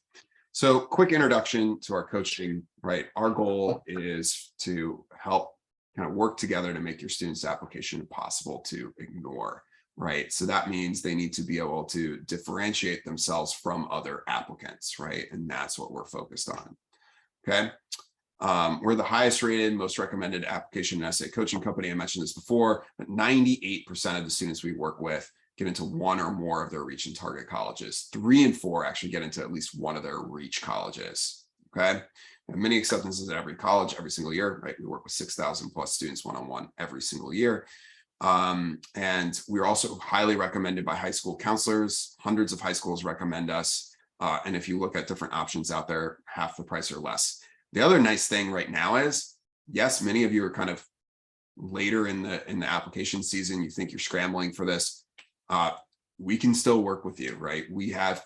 So quick introduction to our coaching, right? Our goal is to help kind of work together to make your students' application impossible to ignore, right? So that means they need to be able to differentiate themselves from other applicants, right? And that's what we're focused on, okay? We're the highest rated, most recommended application and essay coaching company. I mentioned this before, but 98% of the students we work with get into one or more of their reach and target colleges. 3 and 4 actually get into at least one of their reach colleges, okay? And many acceptances at every college, every single year, right? We work with 6,000 plus students one-on-one every single year. And we're also highly recommended by high school counselors. Hundreds of high schools recommend us. And if you look at different options out there, half the price or less. The other nice thing right now is, yes, many of you are kind of later in the application season. You think you're scrambling for this. We can still work with you, right? We have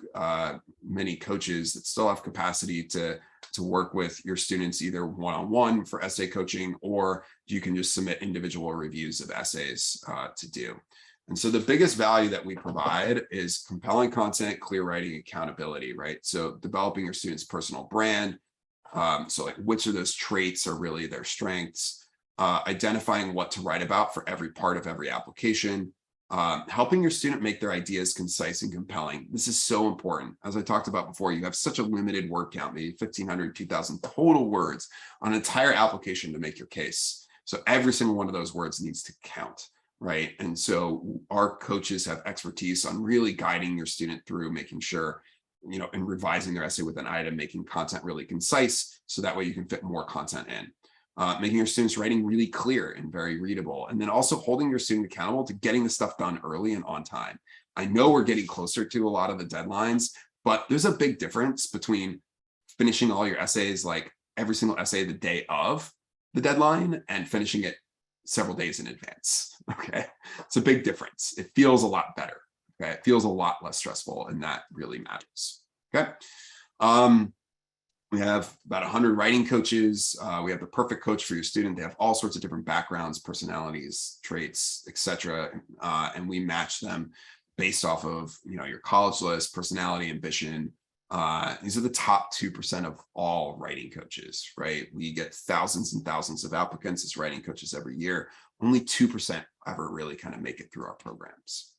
many coaches that still have capacity to work with your students either one-on-one for essay coaching, or you can just submit individual reviews of essays to do. And so the biggest value that we provide is compelling content, clear writing, accountability, right? So developing your students' personal brand. So like which of those traits are really their strengths, identifying what to write about for every part of every application, helping your student make their ideas concise and compelling. This is so important. As I talked about before, you have such a limited word count, maybe 1,500, 2,000 total words on an entire application to make your case. So every single one of those words needs to count, right? And so our coaches have expertise on really guiding your student through making sure, and revising their essay with an item, making content really concise, so that way you can fit more content in. Making your students' writing really clear and very readable, and then also holding your student accountable to getting the stuff done early and on time. I know we're getting closer to a lot of the deadlines, but there's a big difference between finishing all your essays, like every single essay the day of the deadline, and finishing it several days in advance, okay? It's a big difference. It feels a lot better, okay? It feels a lot less stressful, and that really matters, okay? We have about 100 writing coaches. We have the perfect coach for your student. They have all sorts of different backgrounds, personalities, traits, etc. And we match them based off of your college list, personality, ambition. These are the top 2% of all writing coaches, right? We get thousands and thousands of applicants as writing coaches every year. Only 2% ever really kind of make it through our programs.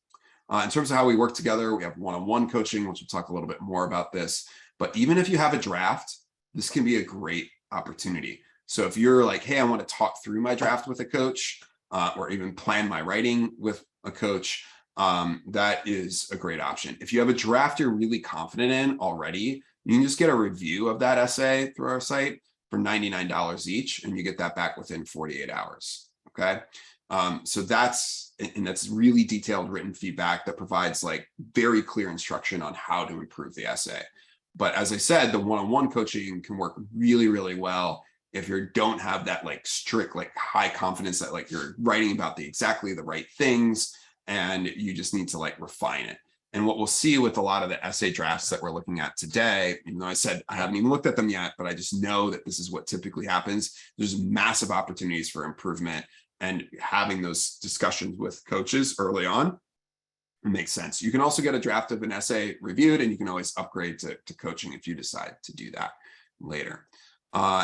In terms of how we work together, we have one-on-one coaching, which we'll talk a little bit more about this. But even if you have a draft, this can be a great opportunity. So if you're like, hey, I want to talk through my draft with a coach, or even plan my writing with a coach, that is a great option. If you have a draft you're really confident in already, you can just get a review of that essay through our site for $99 each, and you get that back within 48 hours. Okay. So that's really detailed written feedback that provides like very clear instruction on how to improve the essay. But as I said, the one-on-one coaching can work really, really well if you don't have that like strict, like high confidence that like you're writing about exactly the right things and you just need to like refine it. And what we'll see with a lot of the essay drafts that we're looking at today, even though I said I haven't even looked at them yet, but I just know that this is what typically happens. There's massive opportunities for improvement, and having those discussions with coaches early on makes sense. You can also get a draft of an essay reviewed, and you can always upgrade to coaching if you decide to do that later.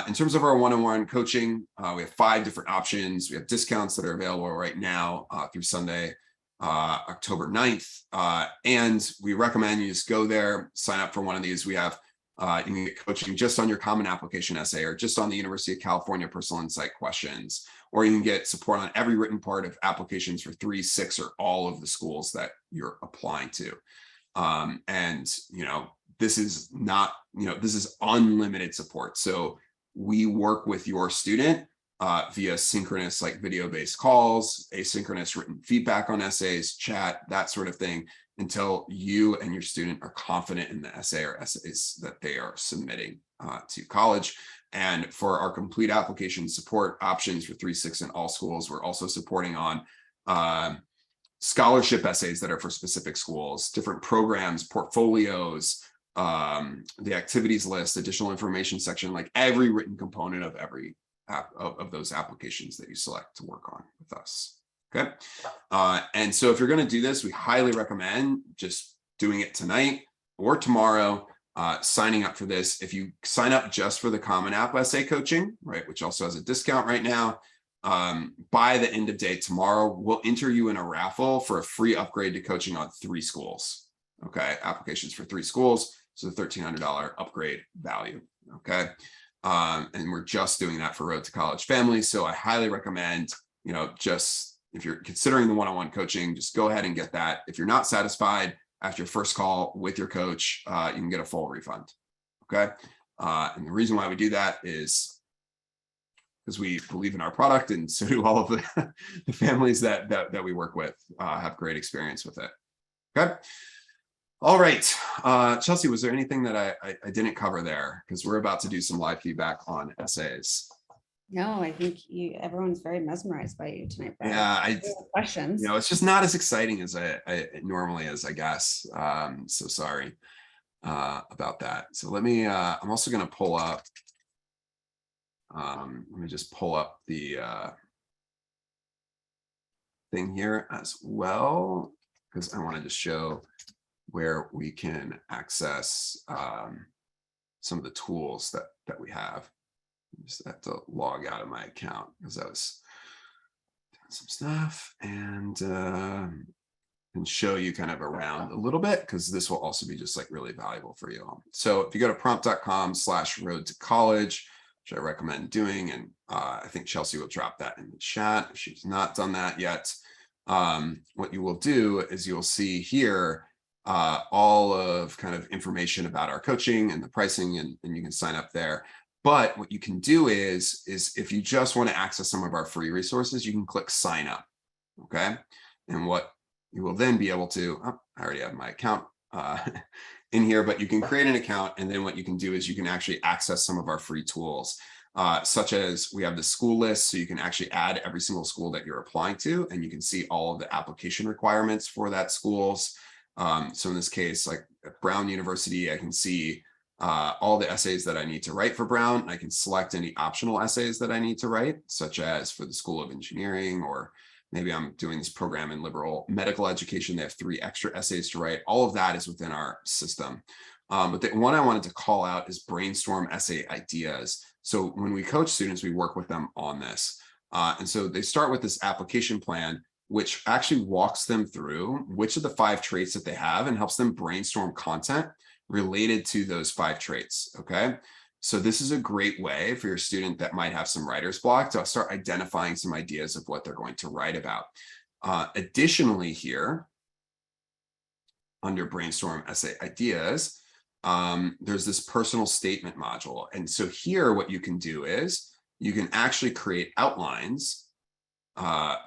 In terms of our one-on-one coaching, we have 5 different options. We have discounts that are available right now through Sunday, October 9th. And we recommend you just go there, sign up for one of these. We have, you can get coaching just on your common application essay or just on the University of California personal insight questions, or you can get support on every written part of applications for 3, 6, or all of the schools that you're applying to. And, this is not, this is unlimited support. So we work with your student via synchronous, like video-based calls, asynchronous written feedback on essays, chat, that sort of thing, until you and your student are confident in the essay or essays that they are submitting to college. And for our complete application support options for 3, 6, and all schools, we're also supporting on scholarship essays that are for specific schools, different programs, portfolios, the activities list, additional information section, like every written component of every of those applications that you select to work on with us. Okay. And so if you're going to do this, we highly recommend just doing it tonight or tomorrow, signing up for this. If you sign up just for the Common App essay coaching, right, which also has a discount right now, by the end of day tomorrow, we'll enter you in a raffle for a free upgrade to coaching on 3 schools. Okay. Applications for 3 schools. So the $1,300 upgrade value. Okay. And we're just doing that for Road to College families. So I highly recommend, just if you're considering the one-on-one coaching, just go ahead and get that. If you're not satisfied after your first call with your coach, you can get a full refund. Okay. And the reason why we do that is because we believe in our product, and so do all of the families that we work with have great experience with it. Okay. All right, Chelsea, was there anything that I didn't cover there? Because we're about to do some live feedback on essays. No, I think everyone's very mesmerized by you tonight, Brad. Yeah, questions. It's just not as exciting as I normally is, I guess. So sorry about that. So let me, I'm also going to pull up, let me just pull up the thing here as well, because I wanted to show where we can access some of the tools that we have. I just have to log out of my account because I was doing some stuff, and show you kind of around a little bit, because this will also be just like really valuable for you all. So if you go to prompt.com/road to college, which I recommend doing, and I think Chelsea will drop that in the chat if she's not done that yet. What you will do is you'll see here all of kind of information about our coaching and the pricing, and you can sign up there. But what you can do is if you just want to access some of our free resources, you can click sign up. Okay. And what you will then be able to, I already have my account in here, but you can create an account. And then what you can do is you can actually access some of our free tools, such as we have the school list. So you can actually add every single school that you're applying to, and you can see all of the application requirements for that schools. So in this case, like at Brown University, I can see all the essays that I need to write for Brown. I can select any optional essays that I need to write, such as for the School of Engineering, or maybe I'm doing this program in liberal medical education. They have 3 extra essays to write. All of that is within our system. But the one I wanted to call out is brainstorm essay ideas. So when we coach students, we work with them on this. And so they start with this application plan, which actually walks them through which of the 5 traits that they have and helps them brainstorm content related to those 5 traits. Okay. So this is a great way for your student that might have some writer's block to start identifying some ideas of what they're going to write about. Additionally, here under brainstorm essay ideas, there's this personal statement module. And so here, what you can do is you can actually create outlines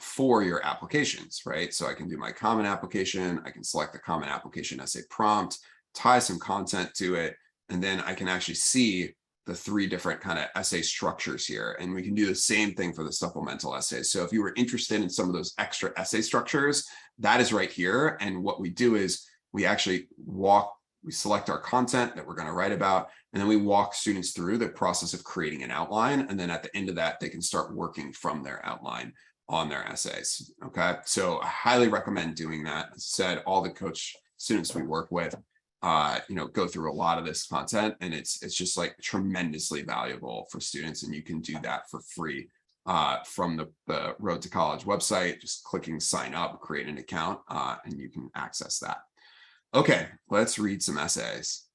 for your applications, right? So I can do my common application, I can select the common application essay prompt, tie some content to it, and then I can actually see the 3 different kind of essay structures here. And we can do the same thing for the supplemental essays. So if you were interested in some of those extra essay structures, that is right here. And what we do is we actually we select our content that we're going to write about, and then we walk students through the process of creating an outline. And then at the end of that, they can start working from their outline on their essays. Okay, so I highly recommend doing that. As I said, all the coach students we work with, go through a lot of this content, and it's just like tremendously valuable for students. And you can do that for free from the Road to College website, just clicking sign up, create an account, and you can access that. Okay, let's read some essays.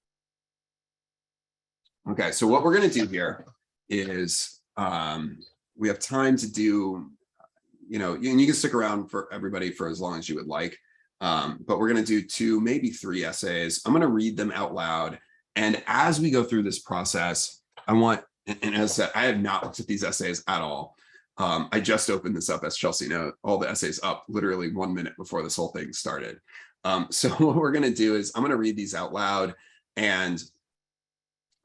Okay, so what we're going to do here is we have time to do, and you can stick around for everybody for as long as you would like. But we're going to do 2, maybe 3 essays. I'm going to read them out loud. And as we go through this process, and as I said, I have not looked at these essays at all. I just opened this up, as Chelsea knows, all the essays up literally 1 minute before this whole thing started. So what we're going to do is I'm going to read these out loud. And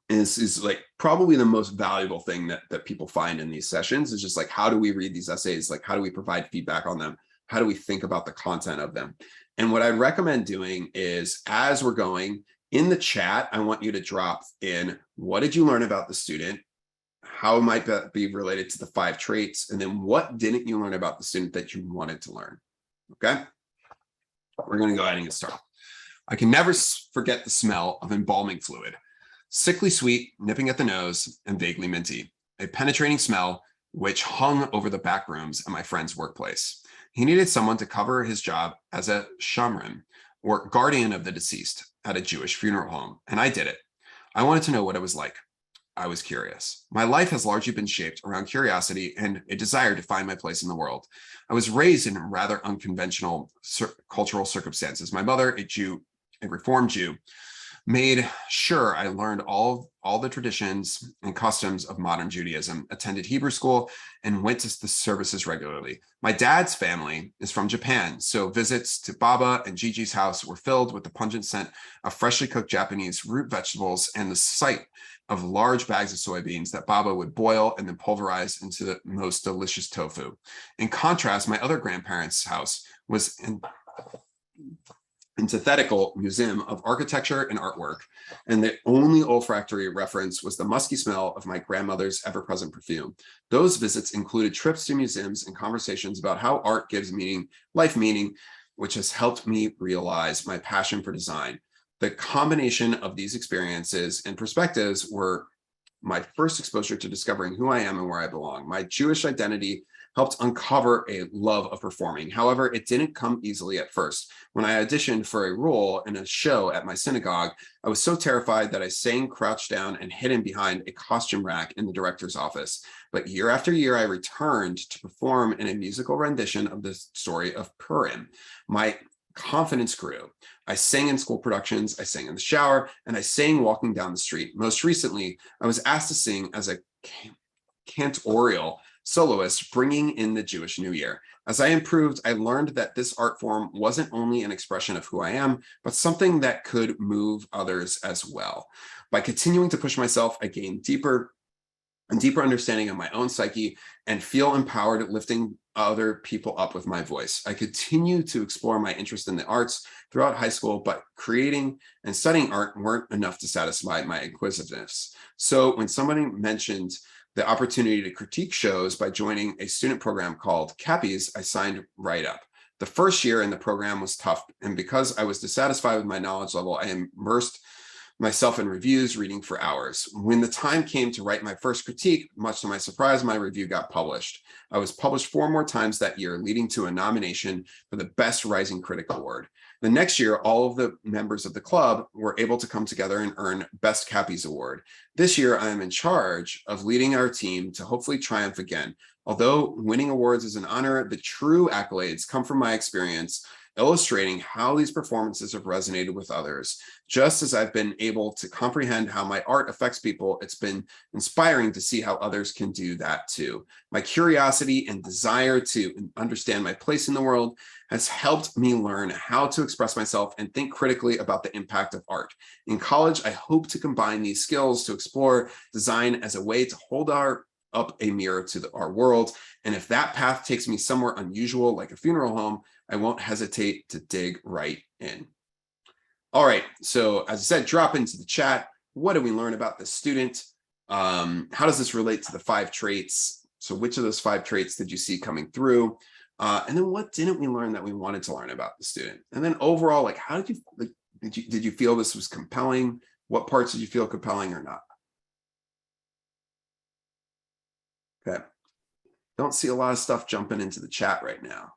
this is like probably the most valuable thing that people find in these sessions is just like, how do we read these essays? Like, how do we provide feedback on them? How do we think about the content of them? And what I'd recommend doing is, as we're going in the chat, I want you to drop in, what did you learn about the student? How might that be related to the 5 traits? And then what didn't you learn about the student that you wanted to learn? Okay, we're going to go ahead and get started. I can never forget the smell of embalming fluid, sickly sweet, nipping at the nose, and vaguely minty, a penetrating smell which hung over the back rooms at my friend's workplace. He needed someone to cover his job as a shamrim, or guardian of the deceased, at a Jewish funeral home, and I did it. I wanted to know what it was like. I was curious. My life has largely been shaped around curiosity and a desire to find my place in the world. I was raised in rather unconventional cultural circumstances. My mother, a Reformed Jew, made sure I learned all the traditions and customs of modern Judaism, attended Hebrew school, and went to the services regularly. My dad's family is from Japan, so visits to Baba and Gigi's house were filled with the pungent scent of freshly cooked Japanese root vegetables and the sight of large bags of soybeans that Baba would boil and then pulverize into the most delicious tofu. In contrast, my other grandparents' house was antithetical museum of architecture and artwork, and the only olfactory reference was the musky smell of my grandmother's ever-present perfume. Those visits included trips to museums and conversations about how art gives life meaning, which has helped me realize my passion for design. The combination of these experiences and perspectives were my first exposure to discovering who I am and where I belong. My Jewish identity helped uncover a love of performing. However, it didn't come easily at first. When I auditioned for a role in a show at my synagogue, I was so terrified that I sang crouched down and hidden behind a costume rack in the director's office. But year after year, I returned to perform in a musical rendition of the story of Purim. My confidence grew. I sang in school productions, I sang in the shower, and I sang walking down the street. Most recently, I was asked to sing as a cantorial soloist, bringing in the Jewish New Year. As I improved, I learned that this art form wasn't only an expression of who I am, but something that could move others as well. By continuing to push myself, I gained deeper understanding of my own psyche and feel empowered at lifting other people up with my voice. I continue to explore my interest in the arts throughout high school, but creating and studying art weren't enough to satisfy my inquisitiveness. So when somebody mentioned the opportunity to critique shows by joining a student program called Cappies, I signed right up. The first year in the program was tough, and because I was dissatisfied with my knowledge level, I immersed myself in reviews, reading for hours. When the time came to write my first critique, much to my surprise, my review got published. I was published 4 more times that year, leading to a nomination for the Best Rising Critic Award. The next year, all of the members of the club were able to come together and earn Best Cappies Award. This year, I am in charge of leading our team to hopefully triumph again. Although winning awards is an honor, the true accolades come from my experience illustrating how these performances have resonated with others. Just as I've been able to comprehend how my art affects people, it's been inspiring to see how others can do that too. My curiosity and desire to understand my place in the world has helped me learn how to express myself and think critically about the impact of art. In college, I hope to combine these skills to explore design as a way to hold up a mirror to our world. And if that path takes me somewhere unusual, like a funeral home, I won't hesitate to dig right in. All right, so as I said, drop into the chat. What did we learn about this student? How does this relate to the 5 traits? So which of those 5 traits did you see coming through? And then what didn't we learn that we wanted to learn about the student? And then overall, like, how did you, did you feel this was compelling? What parts did you feel compelling or not? Okay, don't see a lot of stuff jumping into the chat right now.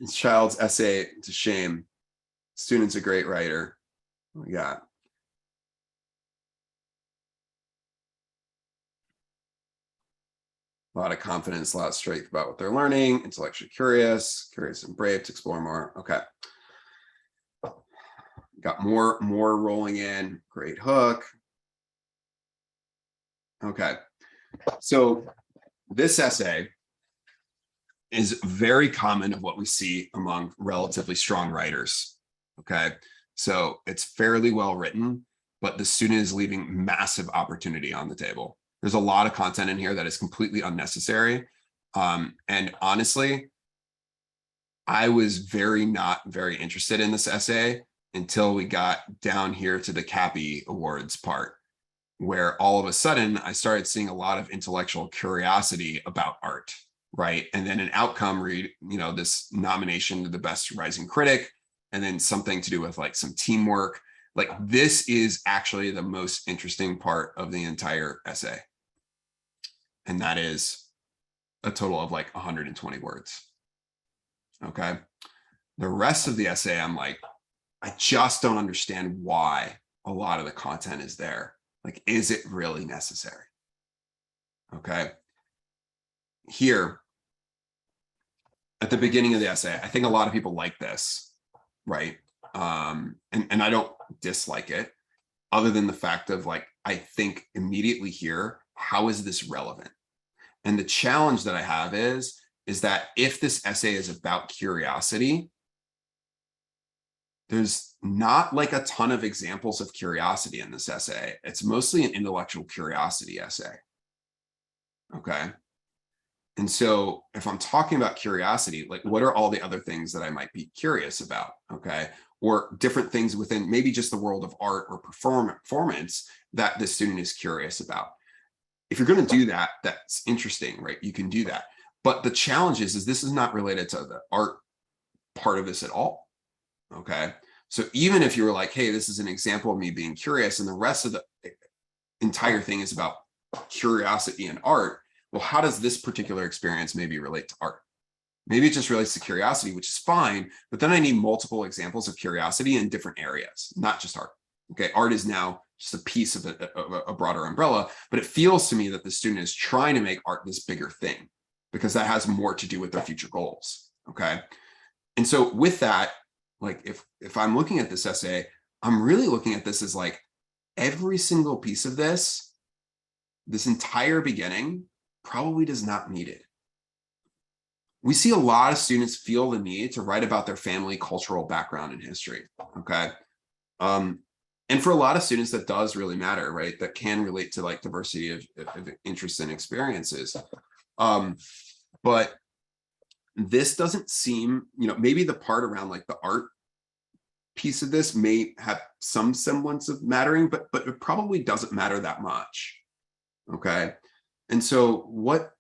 This child's essay, it's a shame. Student's a great writer. What we got? A lot of confidence, a lot of strength about what they're learning, intellectually curious and brave to explore more. Okay. Got more rolling in. Great hook. Okay. So this essay is very common of what we see among relatively strong writers. Okay. So it's fairly well written, but the student is leaving massive opportunity on the table. There's a lot of content in here that is completely unnecessary. And honestly, I was not very interested in this essay until we got down here to the Cappy Awards part, where all of a sudden I started seeing a lot of intellectual curiosity about art, right? And then an outcome read, this nomination to the best rising critic, and then something to do with like some teamwork. Like, this is actually the most interesting part of the entire essay. And that is a total of like 120 words. Okay. The rest of the essay, I'm like, I just don't understand why a lot of the content is there. Like, is it really necessary? Okay. Here, at the beginning of the essay, I think a lot of people like this, right? And I don't dislike it, other than the fact of like, I think immediately here, how is this relevant? And the challenge that I have is that if this essay is about curiosity, there's not like a ton of examples of curiosity in this essay. It's mostly an intellectual curiosity essay. Okay. And so if I'm talking about curiosity, like, what are all the other things that I might be curious about? Okay. Or different things within maybe just the world of art or performance that the student is curious about. If you're going to do that, that's interesting, right? You can do that. But the challenge is this is not related to the art part of this at all. Okay. So even if you were like, hey, this is an example of me being curious, and the rest of the entire thing is about curiosity and art, well, how does this particular experience maybe relate to art? Maybe it just relates to curiosity, which is fine, but then I need multiple examples of curiosity in different areas, not just art. Okay, art is now just a piece of a broader umbrella, but it feels to me that the student is trying to make art this bigger thing, because that has more to do with their future goals. Okay, and so with that, like, if I'm looking at this essay, I'm really looking at this as like every single piece of this entire beginning probably does not need it. We see a lot of students feel the need to write about their family, cultural background, and history. Okay. And for a lot of students, that does really matter, right? That can relate to like diversity of interests and experiences. But this doesn't seem, maybe the part around like the art piece of this may have some semblance of mattering, but it probably doesn't matter that much. Okay. And so what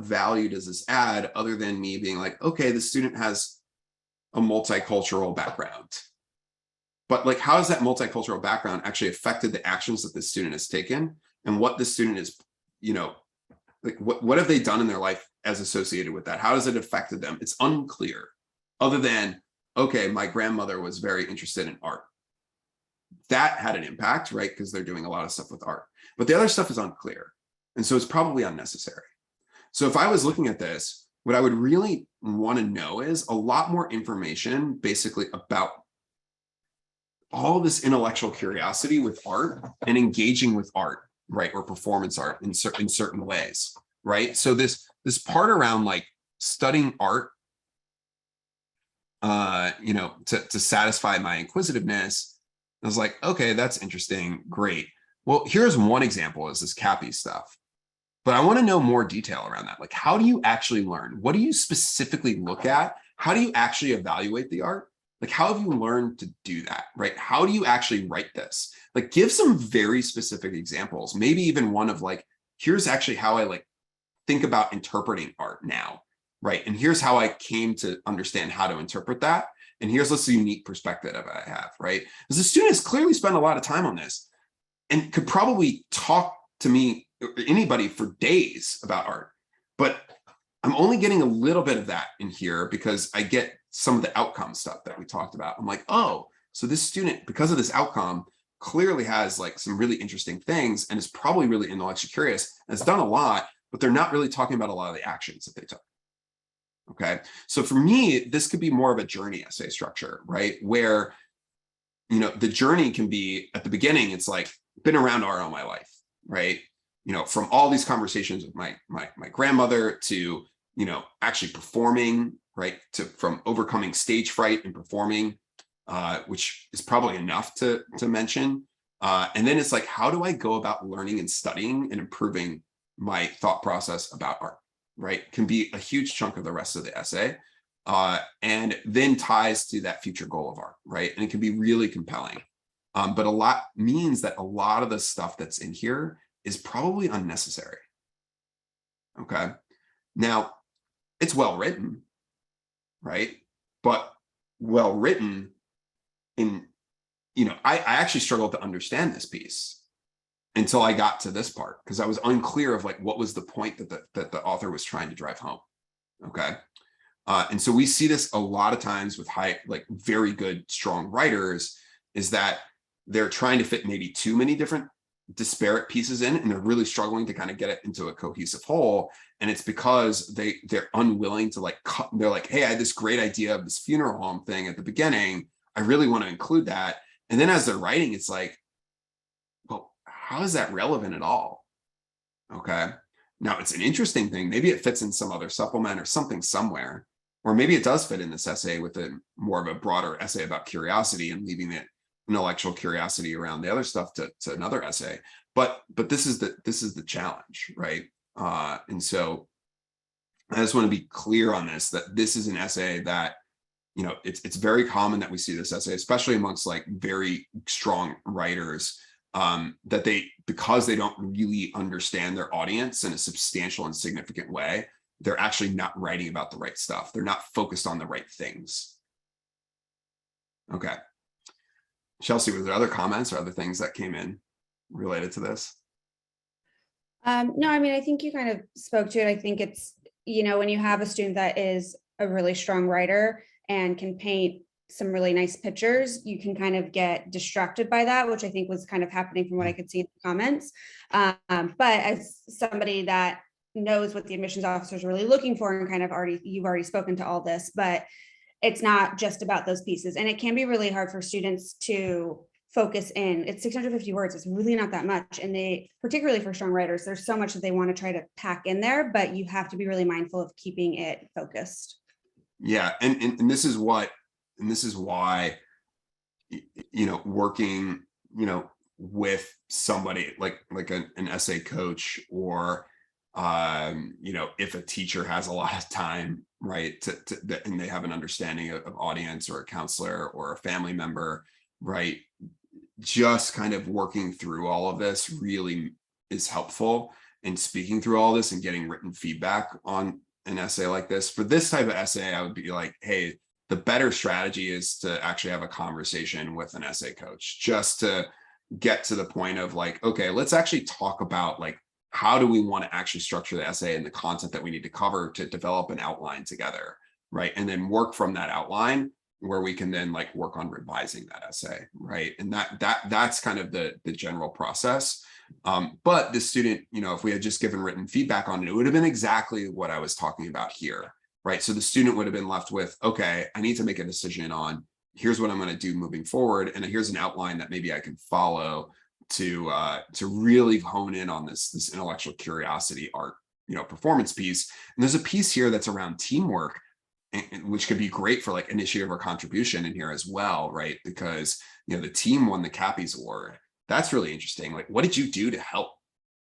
value does this add other than me being like, okay, the student has a multicultural background, but like, how has that multicultural background actually affected the actions that the student has taken, and what the student is, like what have they done in their life as associated with that? How has it affected them? It's unclear, other than, okay, my grandmother was very interested in art. That had an impact, right? Because they're doing a lot of stuff with art, but the other stuff is unclear. And so it's probably unnecessary. So if I was looking at this, what I would really want to know is a lot more information basically about all this intellectual curiosity with art and engaging with art, right? Or performance art in certain ways, right? So this part around like studying art, you know, to satisfy my inquisitiveness, I was like, okay, that's interesting, great. Well, here's one example is this Cappies stuff. But I want to know more detail around that. Like, how do you actually learn? What do you specifically look at? How do you actually evaluate the art? Like, how have you learned to do that, right? How do you actually write this? Like, give some very specific examples. Maybe even one of like, here's actually how I like think about interpreting art now, right? And here's how I came to understand how to interpret that. And here's this unique perspective that I have, right? Because the student has clearly spent a lot of time on this and could probably talk to me, anybody, for days about art. But I'm only getting a little bit of that in here because I get some of the outcome stuff that we talked about. I'm like, oh, so this student, because of this outcome, clearly has like some really interesting things and is probably really intellectually curious and has done a lot, but they're not really talking about a lot of the actions that they took. Okay, so for me, this could be more of a journey essay structure, right? Where, you know, the journey can be at the beginning, it's like, been around art all my life, right? You know, from all these conversations with my grandmother to, you know, actually performing, right? To from overcoming stage fright and performing, which is probably enough to mention. And then it's like, how do I go about learning and studying and improving my thought process about art, right? Can be a huge chunk of the rest of the essay. And then ties to that future goal of art, right? And it can be really compelling. But a lot means that a lot of the stuff that's in here is probably unnecessary. Okay. Now, it's well written, right? But well written in, you know, I actually struggled to understand this piece until I got to this part because I was unclear of like what was the point that the author was trying to drive home. Okay. And so we see this a lot of times with like very good, strong writers, is that they're trying to fit maybe too many different disparate pieces in, and they're really struggling to kind of get it into a cohesive whole. And it's because they're unwilling to like cut. They're like, hey, I had this great idea of this funeral home thing at the beginning. I really want to include that. And then as they're writing, it's like, well, how is that relevant at all? Okay. Now it's an interesting thing. Maybe it fits in some other supplement or something somewhere, or maybe it does fit in this essay with a more of a broader essay about curiosity and leaving it intellectual curiosity around the other stuff to another essay. But this is the challenge, right? And so I just want to be clear on this, that this is an essay that, you know, it's very common that we see this essay, especially amongst like very strong writers, that because they don't really understand their audience in a substantial and significant way, they're actually not writing about the right stuff. They're not focused on the right things. Okay. Chelsea, were there other comments or other things that came in related to this? No, I mean, I think you kind of spoke to it. I think it's, you know, when you have a student that is a really strong writer and can paint some really nice pictures, you can kind of get distracted by that, which I think was kind of happening from what I could see in the comments. But as somebody that knows what the admissions officer is really looking for and kind of you've already spoken to all this, but it's not just about those pieces. And it can be really hard for students to focus in. It's 650 words. It's really not that much. And particularly for strong writers, there's so much that they want to try to pack in there, but you have to be really mindful of keeping it focused. Yeah. And this is why, you know, working, you know, with somebody like an essay coach, or, you know, if a teacher has a lot of time, right, and they have an understanding of audience, or a counselor or a family member, right, just kind of working through all of this really is helpful, and speaking through all this and getting written feedback on an essay like this. For this type of essay, I would be like, hey, the better strategy is to actually have a conversation with an essay coach, just to get to the point of like, okay, let's actually talk about like, how do we want to actually structure the essay and the content that we need to cover to develop an outline together, right? And then work from that outline where we can then like work on revising that essay, right? And that's kind of the general process. But this student, if we had just given written feedback on it, it would have been exactly what I was talking about here, right? So the student would have been left with, okay, I need to make a decision on, here's what I'm going to do moving forward. And here's an outline that maybe I can follow to really hone in on this intellectual curiosity art, performance piece. And there's a piece here that's around teamwork, which could be great for like initiative or contribution in here as well, right? Because, the team won the Cappies Award. That's really interesting. Like, what did you do to help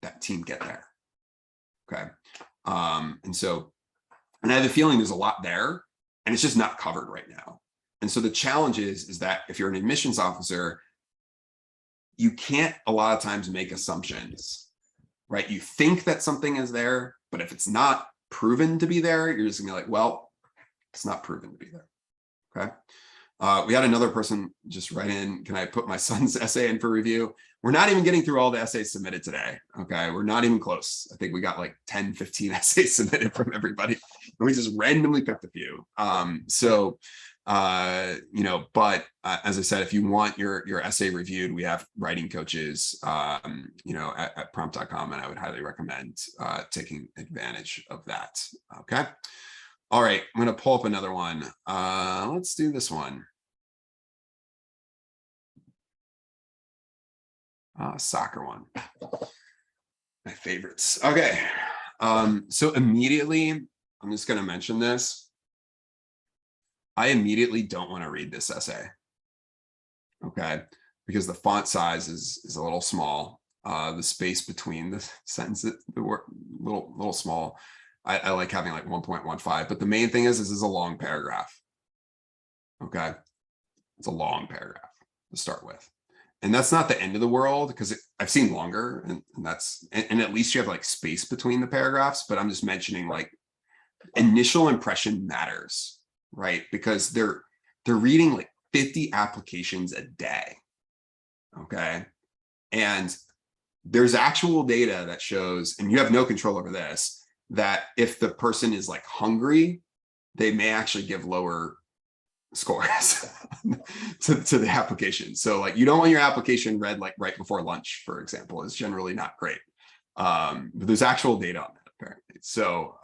that team get there? Okay. And I have a feeling there's a lot there and it's just not covered right now. And so the challenge is that if you're an admissions officer, you can't a lot of times make assumptions, right? You think that something is there, but if it's not proven to be there, you're just gonna be like, well, it's not proven to be there, okay? We had another person just write in, can I put my son's essay in for review? We're not even getting through all the essays submitted today, okay? We're not even close. I think we got like 10, 15 essays submitted from everybody. And we just randomly picked a few. But as I said, if you want your essay reviewed, we have writing coaches, at prompt.com, and I would highly recommend taking advantage of that, okay? All right, I'm going to pull up another one. Let's do this one. Soccer one. My favorites. Okay. So immediately, I'm just going to mention this. I immediately don't want to read this essay. Okay. Because the font size is a little small. The space between the sentences, the word, little small. I like having like 1.15, but the main thing is this is a long paragraph. Okay. It's a long paragraph to start with. And that's not the end of the world, because I've seen longer, and at least you have like space between the paragraphs, but I'm just mentioning like initial impression matters, right? Because they're reading like 50 applications a day. Okay. And there's actual data that shows, and you have no control over this, that if the person is like hungry, they may actually give lower scores to the application. So like, you don't want your application read like right before lunch, for example, is generally not great. But there's actual data on that apparently. So,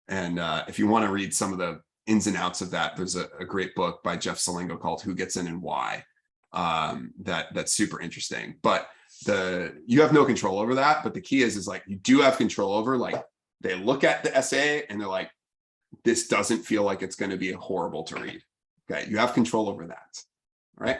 if you want to read some of the ins and outs of that, there's a great book by Jeff Salengo called Who Gets In and Why. That's super interesting. But you have no control over that. But the key is like, you do have control over, like, they look at the essay and they're like, this doesn't feel like it's going to be horrible to read. Okay, you have control over that. All right.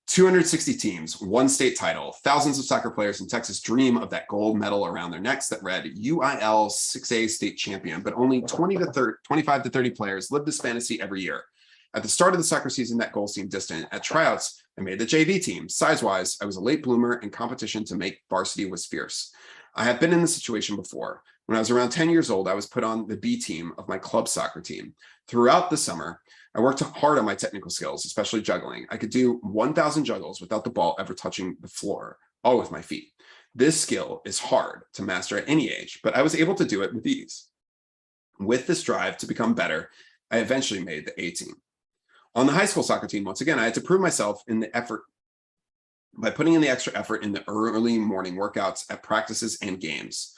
260 teams, one state title, thousands of soccer players in Texas dream of that gold medal around their necks that read UIL 6A state champion, but only 25 to 30 players live this fantasy every year. At the start of the soccer season, that goal seemed distant. At tryouts, I made the JV team. Size-wise, I was a late bloomer, and competition to make varsity was fierce. I have been in this situation before. When I was around 10 years old, I was put on the B team of my club soccer team. Throughout the summer, I worked hard on my technical skills, especially juggling. I could do 1,000 juggles without the ball ever touching the floor, all with my feet. This skill is hard to master at any age, but I was able to do it with ease. With this drive to become better, I eventually made the A team. On the high school soccer team, once again, I had to prove myself in the effort by putting in the extra effort in the early morning workouts at practices and games.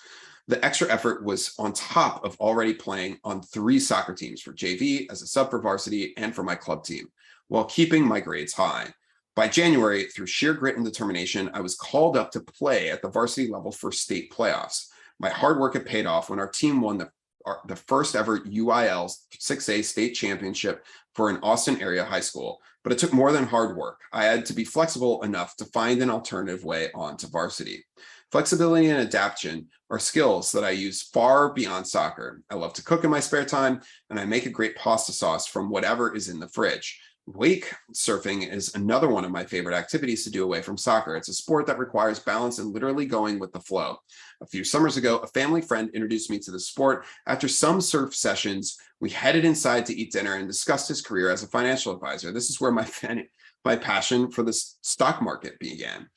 The extra effort was on top of already playing on 3 soccer teams for JV, as a sub for varsity, and for my club team, while keeping my grades high. By January, through sheer grit and determination, I was called up to play at the varsity level for state playoffs. My hard work had paid off when our team won the first ever UIL 6A state championship for an Austin area high school, but it took more than hard work. I had to be flexible enough to find an alternative way on to varsity. Flexibility and adaptation are skills that I use far beyond soccer. I love to cook in my spare time, and I make a great pasta sauce from whatever is in the fridge. Wake surfing is another one of my favorite activities to do away from soccer. It's a sport that requires balance and literally going with the flow. A few summers ago, a family friend introduced me to the sport. After some surf sessions, we headed inside to eat dinner and discussed his career as a financial advisor. This is where my passion for the stock market began.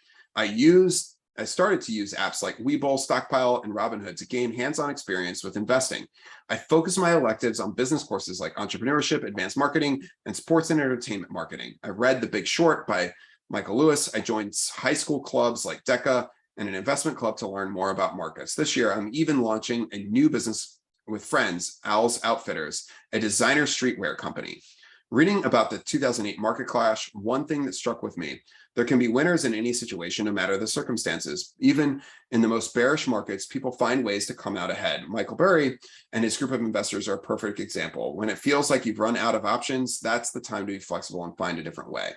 I started to use apps like Webull, Stockpile, and Robinhood to gain hands-on experience with investing. I focused my electives on business courses like entrepreneurship, advanced marketing, and sports and entertainment marketing. I read The Big Short by Michael Lewis. I joined high school clubs like DECA and an investment club to learn more about markets. This year, I'm even launching a new business with friends, Owls Outfitters, a designer streetwear company. Reading about the 2008 market crash, one thing that struck with me, there can be winners in any situation, no matter the circumstances. Even in the most bearish markets, people find ways to come out ahead. Michael Burry and his group of investors are a perfect example. When it feels like you've run out of options, that's the time to be flexible and find a different way.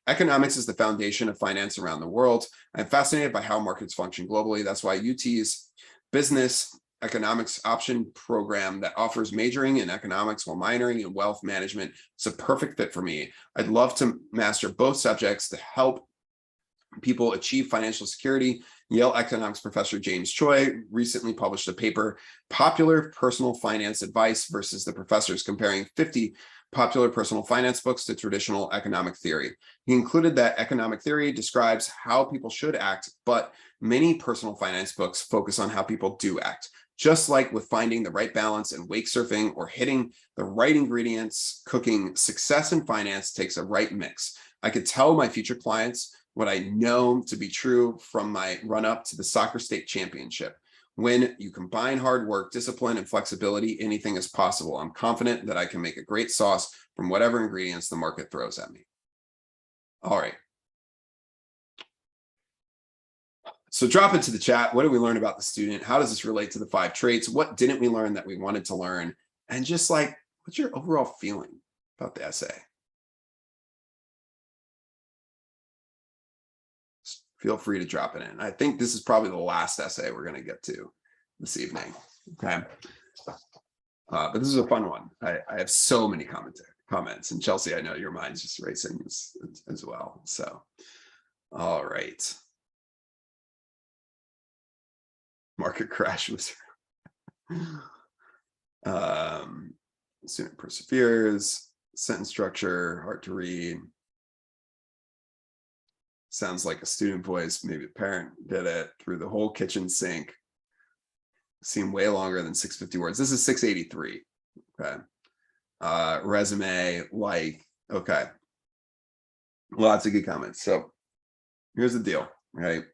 Economics is the foundation of finance around the world. I'm fascinated by how markets function globally. That's why UT's business economics option program that offers majoring in economics while minoring in wealth management is a perfect fit for me. I'd love to master both subjects to help people achieve financial security. Yale economics professor James Choi recently published a paper, Popular Personal Finance Advice versus the Professors, comparing 50 popular personal finance books to traditional economic theory. He included that economic theory describes how people should act, but many personal finance books focus on how people do act. Just like with finding the right balance and wake surfing or hitting the right ingredients, cooking, success in finance takes a right mix. I could tell my future clients what I know to be true from my run up to the soccer state championship. When you combine hard work, discipline, and flexibility, anything is possible. I'm confident that I can make a great sauce from whatever ingredients the market throws at me. All right. So drop into the chat. What did we learn about the student? How does this relate to the 5 traits? What didn't we learn that we wanted to learn? And just like, what's your overall feeling about the essay? Just feel free to drop it in. I think this is probably the last essay we're going to get to this evening. Okay. But this is a fun one. I have so many comments, and Chelsea, I know your mind's just racing as well. So, all right. Market crash was student perseveres, sentence structure, hard to read. Sounds like a student voice, maybe a parent did it. Through the whole kitchen sink. Seemed way longer than 650 words. This is 683. Okay. Resume, like, okay. Lots of good comments. So here's the deal, right?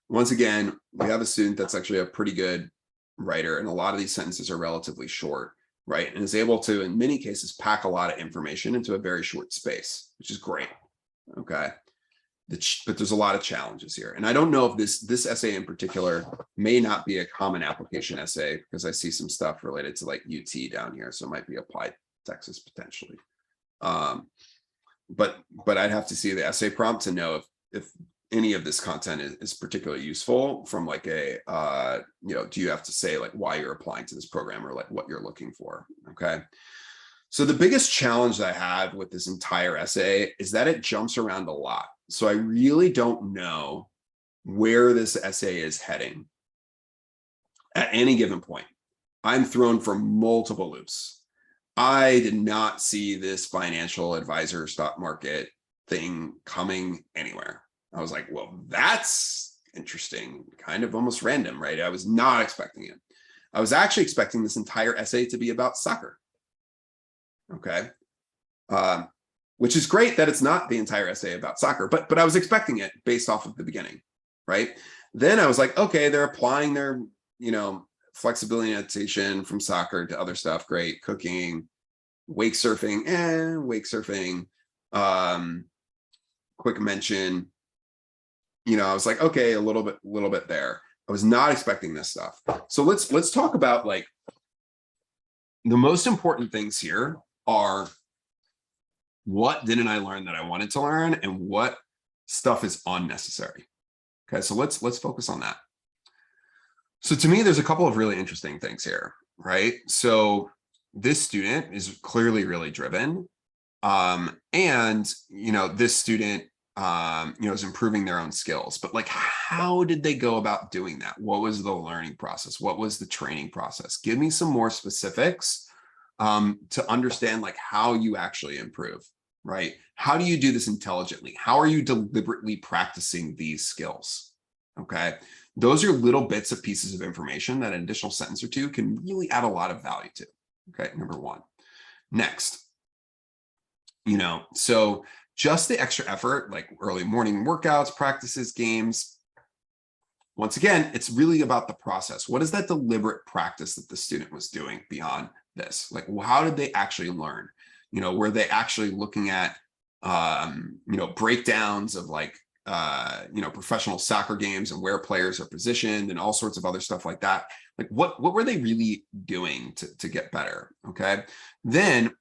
Once again, we have a student that's actually a pretty good writer, and a lot of these sentences are relatively short, right? And is able to, in many cases, pack a lot of information into a very short space, which is great, okay? But there's a lot of challenges here. And I don't know if this essay in particular may not be a common application essay, because I see some stuff related to like UT down here. So it might be applied Texas potentially. But I'd have to see the essay prompt to know if any of this content is particularly useful from like a, do you have to say like why you're applying to this program or like what you're looking for, okay? So the biggest challenge that I have with this entire essay is that it jumps around a lot. So I really don't know where this essay is heading at any given point. I'm thrown for multiple loops. I did not see this financial advisor stock market thing coming anywhere. I was like, well, that's interesting, kind of almost random, right? I was not expecting it. I was actually expecting this entire essay to be about soccer. Okay. Which is great that it's not the entire essay about soccer, but I was expecting it based off of the beginning, right? Then I was like, okay, they're applying their, flexibility and adaptation from soccer to other stuff. Great. Cooking, wake surfing, quick mention. I was like, okay, a little bit there. I was not expecting this stuff. So let's talk about like the most important things here are what didn't I learn that I wanted to learn and what stuff is unnecessary. Okay, so let's focus on that. So to me, there's a couple of really interesting things here, right? So this student is clearly really driven. And this student is improving their own skills, but like, how did they go about doing that? What was the learning process? What was the training process? Give me some more specifics to understand like how you actually improve, right? How do you do this intelligently? How are you deliberately practicing these skills? Okay. Those are little bits of pieces of information that an additional sentence or two can really add a lot of value to. Okay. Number one. Next, so just the extra effort, like early morning workouts, practices, games, once again, it's really about the process. What is that deliberate practice that the student was doing beyond this? Like, how did they actually learn? Were they actually looking at, breakdowns of like, professional soccer games and where players are positioned and all sorts of other stuff like that? Like, what were they really doing to get better? Okay. Then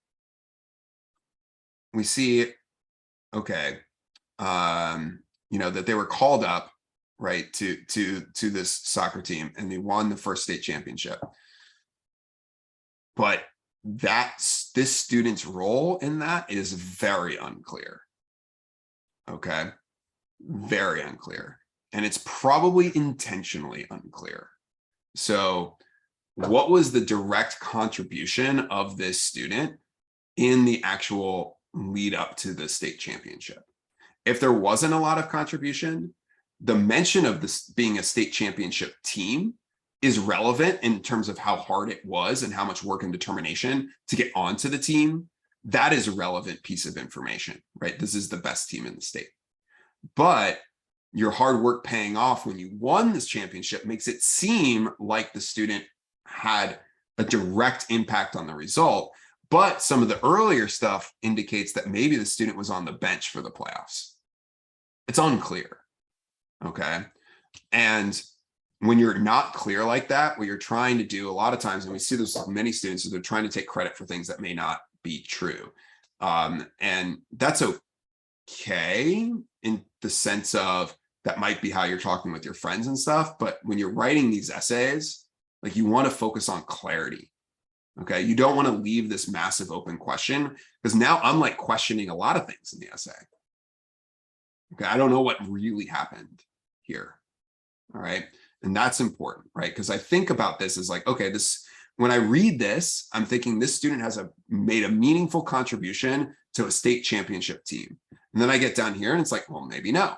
we see, okay, that they were called up, right, to this soccer team, and they won the first state championship. But this student's role in that is very unclear. Okay, very unclear, and it's probably intentionally unclear. So, what was the direct contribution of this student in the actual lead up to the state championship? If there wasn't a lot of contribution, the mention of this being a state championship team is relevant in terms of how hard it was and how much work and determination to get onto the team. That is a relevant piece of information, right? This is the best team in the state. But your hard work paying off when you won this championship makes it seem like the student had a direct impact on the result. But some of the earlier stuff indicates that maybe the student was on the bench for the playoffs. It's unclear. Okay. And when you're not clear like that, what you're trying to do a lot of times, and we see this with many students, is they're trying to take credit for things that may not be true. And that's okay in the sense of that might be how you're talking with your friends and stuff. But when you're writing these essays, like, you want to focus on clarity. Okay. You don't want to leave this massive open question, because now I'm like questioning a lot of things in the essay. Okay. I don't know what really happened here. All right. And that's important, right? Because I think about this as like, okay, when I read this, I'm thinking this student has made a meaningful contribution to a state championship team. And then I get down here and it's like, well, maybe no.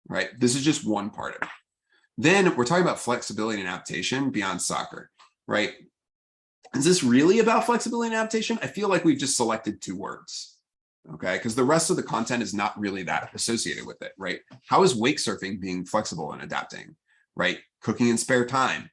Right. This is just one part of it. Then we're talking about flexibility and adaptation beyond soccer, right? Is this really about flexibility and adaptation? I feel like we've just selected 2 words. Okay, because the rest of the content is not really that associated with it, right? How is wake surfing being flexible and adapting, right? Cooking in spare time,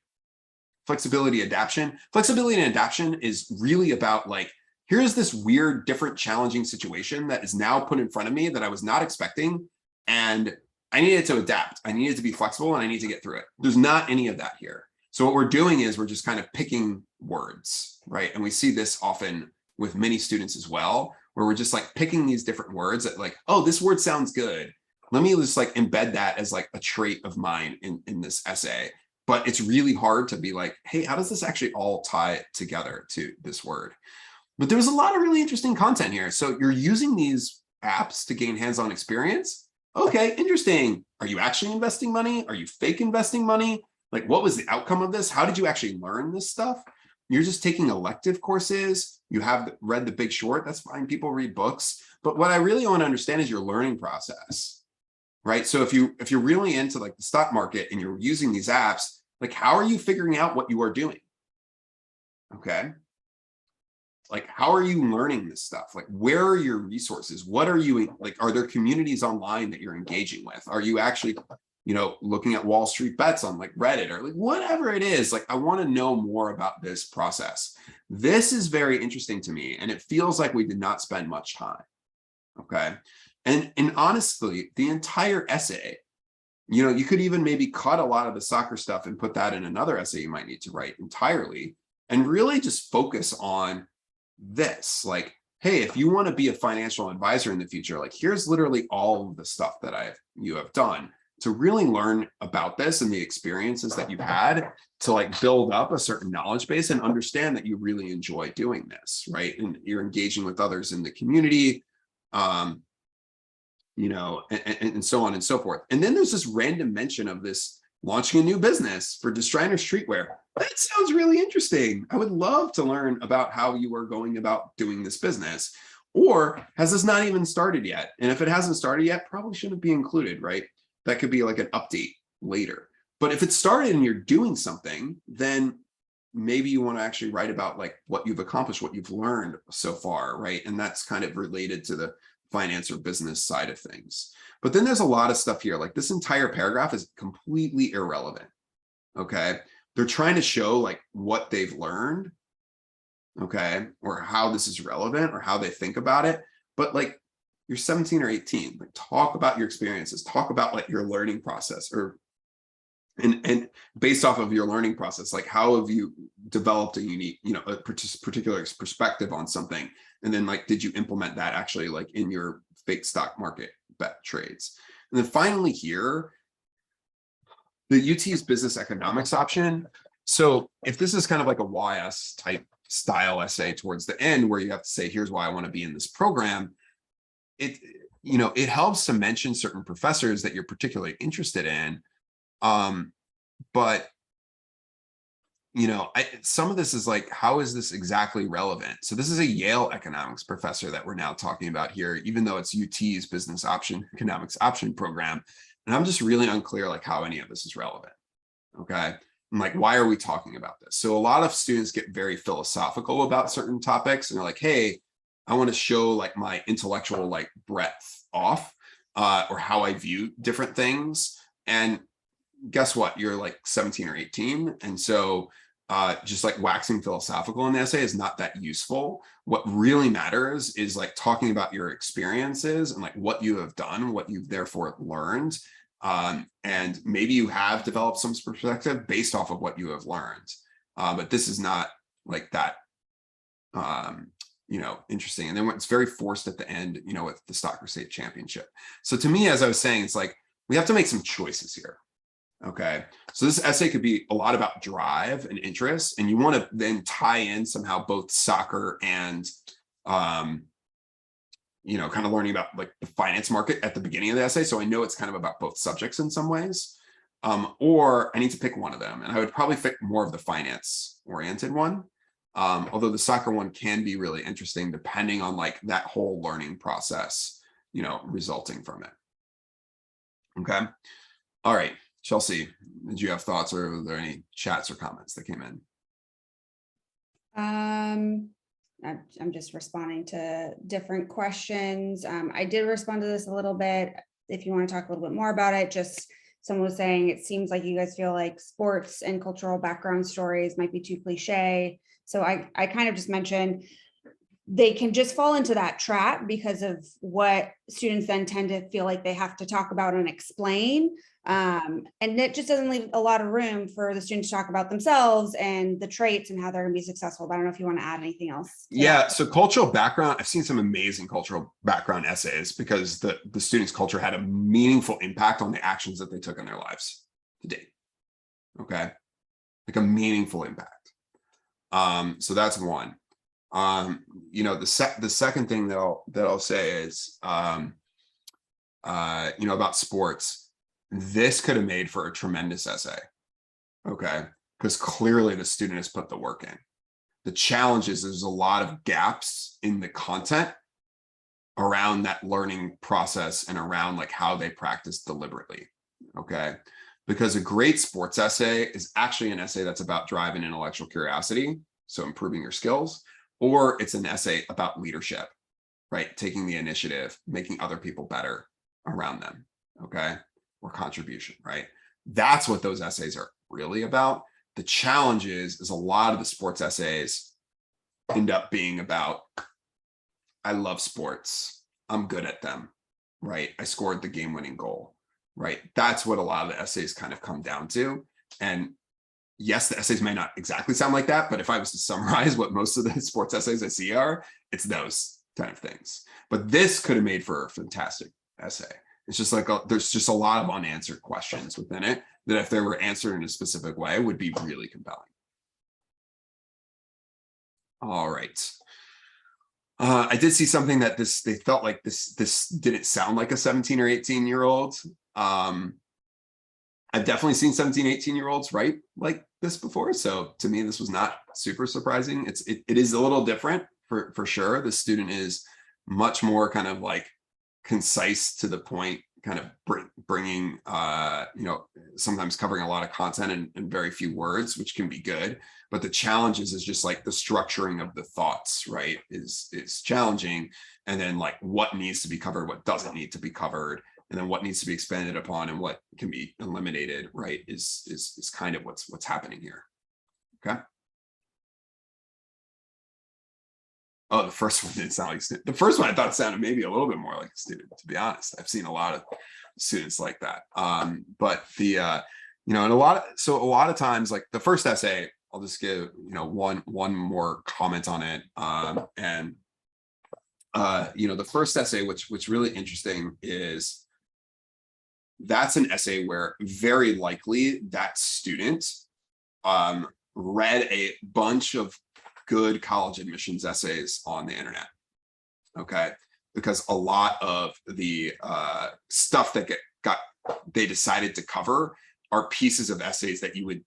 flexibility, adaptation. Flexibility and adaptation is really about like, here's this weird, different, challenging situation that is now put in front of me that I was not expecting, and I needed to adapt. I needed to be flexible, and I need to get through it. There's not any of that here. So what we're doing is we're just kind of picking words, right? And we see this often with many students as well, where we're just like picking these different words that like, oh, this word sounds good. Let me just like embed that as like a trait of mine in this essay. But it's really hard to be like, hey, how does this actually all tie together to this word? But there's a lot of really interesting content here. So you're using these apps to gain hands-on experience. Okay, interesting. Are you actually investing money? Are you fake investing money? Like, what was the outcome of this? How did you actually learn this stuff? You're just taking elective courses. You have read The Big Short. That's fine. People read books. But what I really want to understand is your learning process, right? So if you're really into like the stock market and you're using these apps, like, how are you figuring out what you are doing? Okay. Like, how are you learning this stuff? Like, where are your resources? What are you like? Are there communities online that you're engaging with? Are you actually, looking at Wall Street Bets on like Reddit or like whatever it is? Like, I want to know more about this process. This is very interesting to me, and it feels like we did not spend much time. Okay. And honestly, the entire essay, you could even maybe cut a lot of the soccer stuff and put that in another essay you might need to write entirely, and really just focus on this. Like, hey, if you want to be a financial advisor in the future, like, here's literally all of the stuff that you have done to really learn about this and the experiences that you've had to like build up a certain knowledge base and understand that you really enjoy doing this, right? And you're engaging with others in the community, and so on and so forth. And then there's this random mention of this launching a new business for designer streetwear. That sounds really interesting. I would love to learn about how you are going about doing this business. Or has this not even started yet? And if it hasn't started yet, probably shouldn't be included, right? That could be like an update later. But if it started and you're doing something, then maybe you want to actually write about like what you've accomplished, what you've learned so far, right? And that's kind of related to the finance or business side of things. But then there's a lot of stuff here, like this entire paragraph is completely irrelevant. Okay. They're trying to show like what they've learned, okay, or how this is relevant or how they think about it. But like you're 17 or 18, like talk about your experiences, talk about like your learning process, or and based off of your learning process, like how have you developed a unique, you know, a particular perspective on something, and then like did you implement that actually like in your fake stock market bet trades. And then finally here, the UT's business economics option. So if this is kind of like a YS type style essay towards the end where you have to say, here's why I want to be in this program, it, you know, it helps to mention certain professors that you're particularly interested in. But you know, some of this is like, how is this exactly relevant? So this is a Yale economics professor that we're now talking about here, even though it's UT's business economics option program. And I'm just really unclear like how any of this is relevant. Okay. And like, why are we talking about this? So a lot of students get very philosophical about certain topics and they're like, hey, I want to show like my intellectual like breadth off, or how I view different things. And guess what? You're like 17 or 18. And so just like waxing philosophical in the essay is not that useful. What really matters is like talking about your experiences and like what you have done, what you've therefore learned. And maybe you have developed some perspective based off of what you have learned. But this is not like that, you know, interesting. And then it's very forced at the end, you know, with the Stocker State Championship. So to me, as I was saying, it's like, we have to make some choices here. Okay, so this essay could be a lot about drive and interest, and you want to then tie in somehow both soccer and, you know, kind of learning about like the finance market at the beginning of the essay. So I know it's kind of about both subjects in some ways, or I need to pick one of them, and I would probably pick more of the finance oriented one. Although the soccer one can be really interesting depending on like that whole learning process, you know, resulting from it. Okay, all right. Chelsea, did you have thoughts, or were there any chats or comments that came in? I'm just responding to different questions. I did respond to this a little bit. If you want to talk a little bit more about it, just someone was saying, it seems like you guys feel like sports and cultural background stories might be too cliche. So I kind of just mentioned they can just fall into that trap because of what students then tend to feel like they have to talk about and explain. And it just doesn't leave a lot of room for the students to talk about themselves and the traits and how they're going to be successful. But I don't know if you want to add anything else. Yeah, so cultural background, I've seen some amazing cultural background essays because the students' culture had a meaningful impact on the actions that they took in their lives to date. Okay, like a meaningful impact. So that's one. You know, the second thing that I'll say is, you know, about sports. This could have made for a tremendous essay, okay? Because clearly the student has put the work in. The challenge is there's a lot of gaps in the content around that learning process and around like how they practice deliberately, okay? Because a great sports essay is actually an essay that's about drive and intellectual curiosity, so improving your skills, or it's an essay about leadership, right? Taking the initiative, making other people better around them, okay? Or contribution, right? That's what those essays are really about. The challenge is a lot of the sports essays end up being about, I love sports, I'm good at them, right? I scored the game-winning goal, right? That's what a lot of the essays kind of come down to. And yes, the essays may not exactly sound like that, but if I was to summarize what most of the sports essays I see are, it's those kind of things. But this could have made for a fantastic essay. It's just like, there's just a lot of unanswered questions within it that if they were answered in a specific way would be really compelling. All right. I did see something that they felt like this didn't sound like a 17 or 18-year-old. I've definitely seen 17, 18-year-olds write like this before. So to me, this was not super surprising. It is a little different for sure. The student is much more kind of like concise to the point kind of bringing, sometimes covering a lot of content in very few words, which can be good. But the challenges is just like the structuring of the thoughts, right, is challenging. And then like what needs to be covered, what doesn't need to be covered, and then what needs to be expanded upon and what can be eliminated, right, is kind of what's happening here. Okay. Oh, the first one didn't sound like a student. The first one I thought sounded maybe a little bit more like a student, to be honest. I've seen a lot of students like that. But the and a lot of times, like the first essay, I'll just give one more comment on it. The first essay, which really interesting, is that's an essay where very likely that student read a bunch of good college admissions essays on the internet. Okay, because a lot of the stuff that they decided to cover are pieces of essays that you would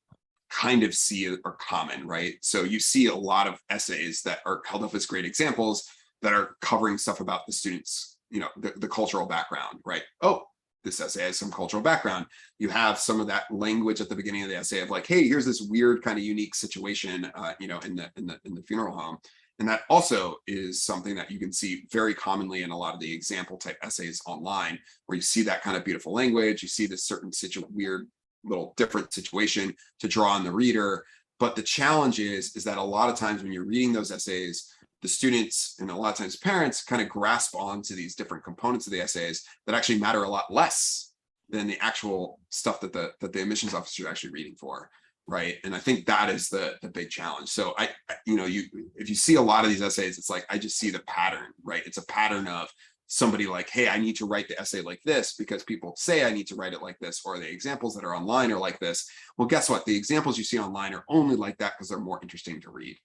kind of see are common, right? So you see a lot of essays that are held up as great examples that are covering stuff about the students, the cultural background, right? Oh, this essay has some cultural background. You have some of that language at the beginning of the essay of like, hey, here's this weird kind of unique situation, in the funeral home. And that also is something that you can see very commonly in a lot of the example type essays online, where you see that kind of beautiful language, you see this certain weird little different situation to draw on the reader. But the challenge is that a lot of times when you're reading those essays, the students and a lot of times parents kind of grasp onto these different components of the essays that actually matter a lot less than the actual stuff that the admissions officer is actually reading for, right? And I think that is the big challenge. So if you see a lot of these essays, it's like I just see the pattern, right? It's a pattern of somebody like, hey, I need to write the essay like this because people say I need to write it like this, or the examples that are online are like this. Well, guess what? The examples you see online are only like that because they're more interesting to read.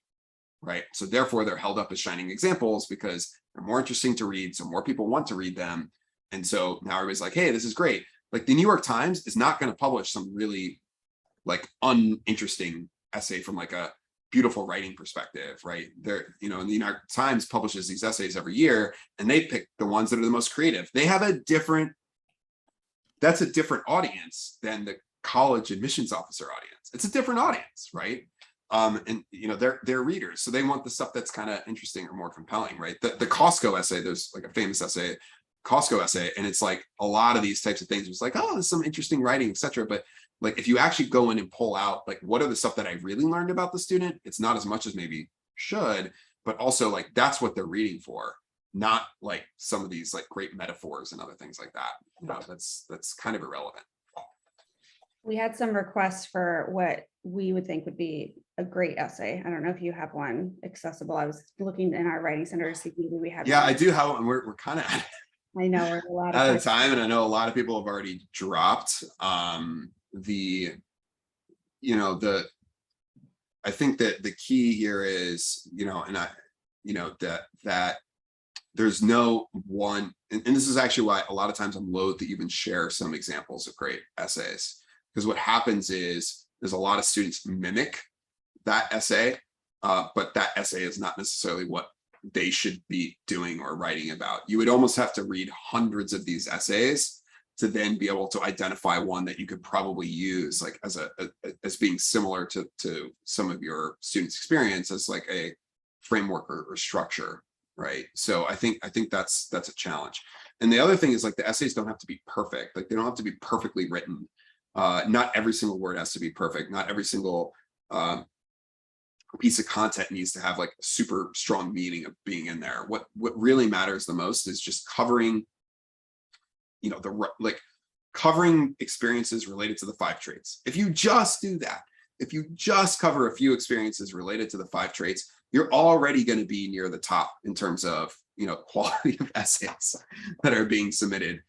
Right. So therefore, they're held up as shining examples because they're more interesting to read. So more people want to read them. And so now everybody's like, hey, this is great. Like the New York Times is not going to publish some really like uninteresting essay from like a beautiful writing perspective, right? They're, and the New York Times publishes these essays every year and they pick the ones that are the most creative. They have that's a different audience than the college admissions officer audience. It's a different audience, right? And they're readers, so they want the stuff that's kind of interesting or more compelling, right? The Costco essay, there's like a famous essay, Costco essay, and it's like a lot of these types of things. It's like, oh, there's some interesting writing, etc. But like if you actually go in and pull out like what are the stuff that I really learned about the student, it's not as much as maybe should, but also like that's what they're reading for, not like some of these like great metaphors and other things like that. That's kind of irrelevant. We had some requests for what we would think would be a great essay. I don't know if you have one accessible. I was looking in our writing center to see if we have. Yeah, one. I do have one. We're kind of I know we're a lot out of time, and I know a lot of people have already dropped. I think that the key here is, that there's no one, and this is actually why a lot of times I'm loath to even share some examples of great essays. Because what happens is there's a lot of students mimic that essay, but that essay is not necessarily what they should be doing or writing about. You would almost have to read hundreds of these essays to then be able to identify one that you could probably use like as being similar to some of your students' experience as like a framework or structure, right? So I think that's a challenge. And the other thing is like the essays don't have to be perfect. Like they don't have to be perfectly written. Not every single word has to be perfect. Not every single piece of content needs to have like a super strong meaning of being in there. What really matters the most is just covering, covering experiences related to the 5 traits. If you just do that, if you just cover a few experiences related to the 5 traits, you're already going to be near the top in terms of, quality of essays that are being submitted.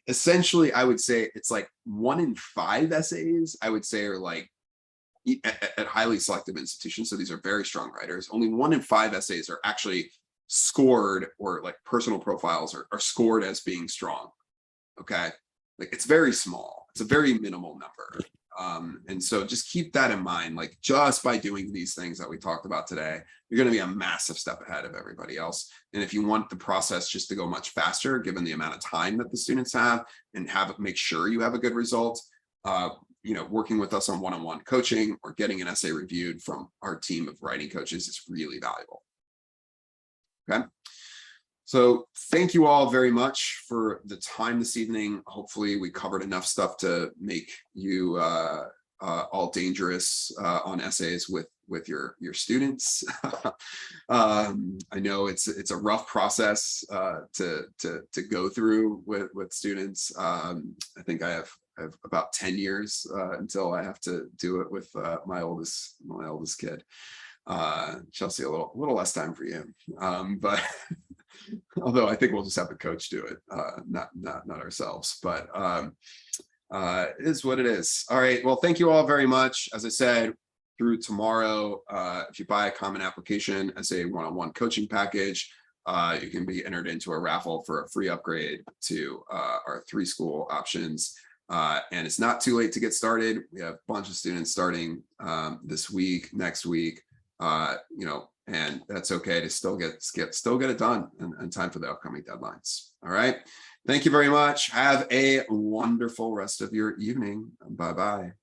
Essentially, I would say it's like 1 in 5 essays, I would say, are like at highly selective institutions. So these are very strong writers. Only 1 in 5 essays are actually scored, or like personal profiles are scored as being strong. Okay. Like it's very small. It's a very minimal number. And so just keep that in mind, like just by doing these things that we talked about today, you're going to be a massive step ahead of everybody else. And if you want the process just to go much faster, given the amount of time that the students have, and make sure you have a good result, you know, working with us on one-on-one coaching or getting an essay reviewed from our team of writing coaches is really valuable. Okay. So thank you all very much for the time this evening. Hopefully we covered enough stuff to make you all dangerous on essays with your students. I know it's a rough process to go through with students. I think I have about 10 years until I have to do it with my oldest kid. Chelsea, a little less time for you, but although I think we'll just have the coach do it, not ourselves, but it is what it is. All right, well, thank you all very much. As I said, through tomorrow, if you buy a common application as a one-on-one coaching package, you can be entered into a raffle for a free upgrade to our 3 school options. And it's not too late to get started. We have a bunch of students starting this week, next week, you know, and that's okay to still get it done in time for the upcoming deadlines. All right. Thank you very much. Have a wonderful rest of your evening. Bye-bye.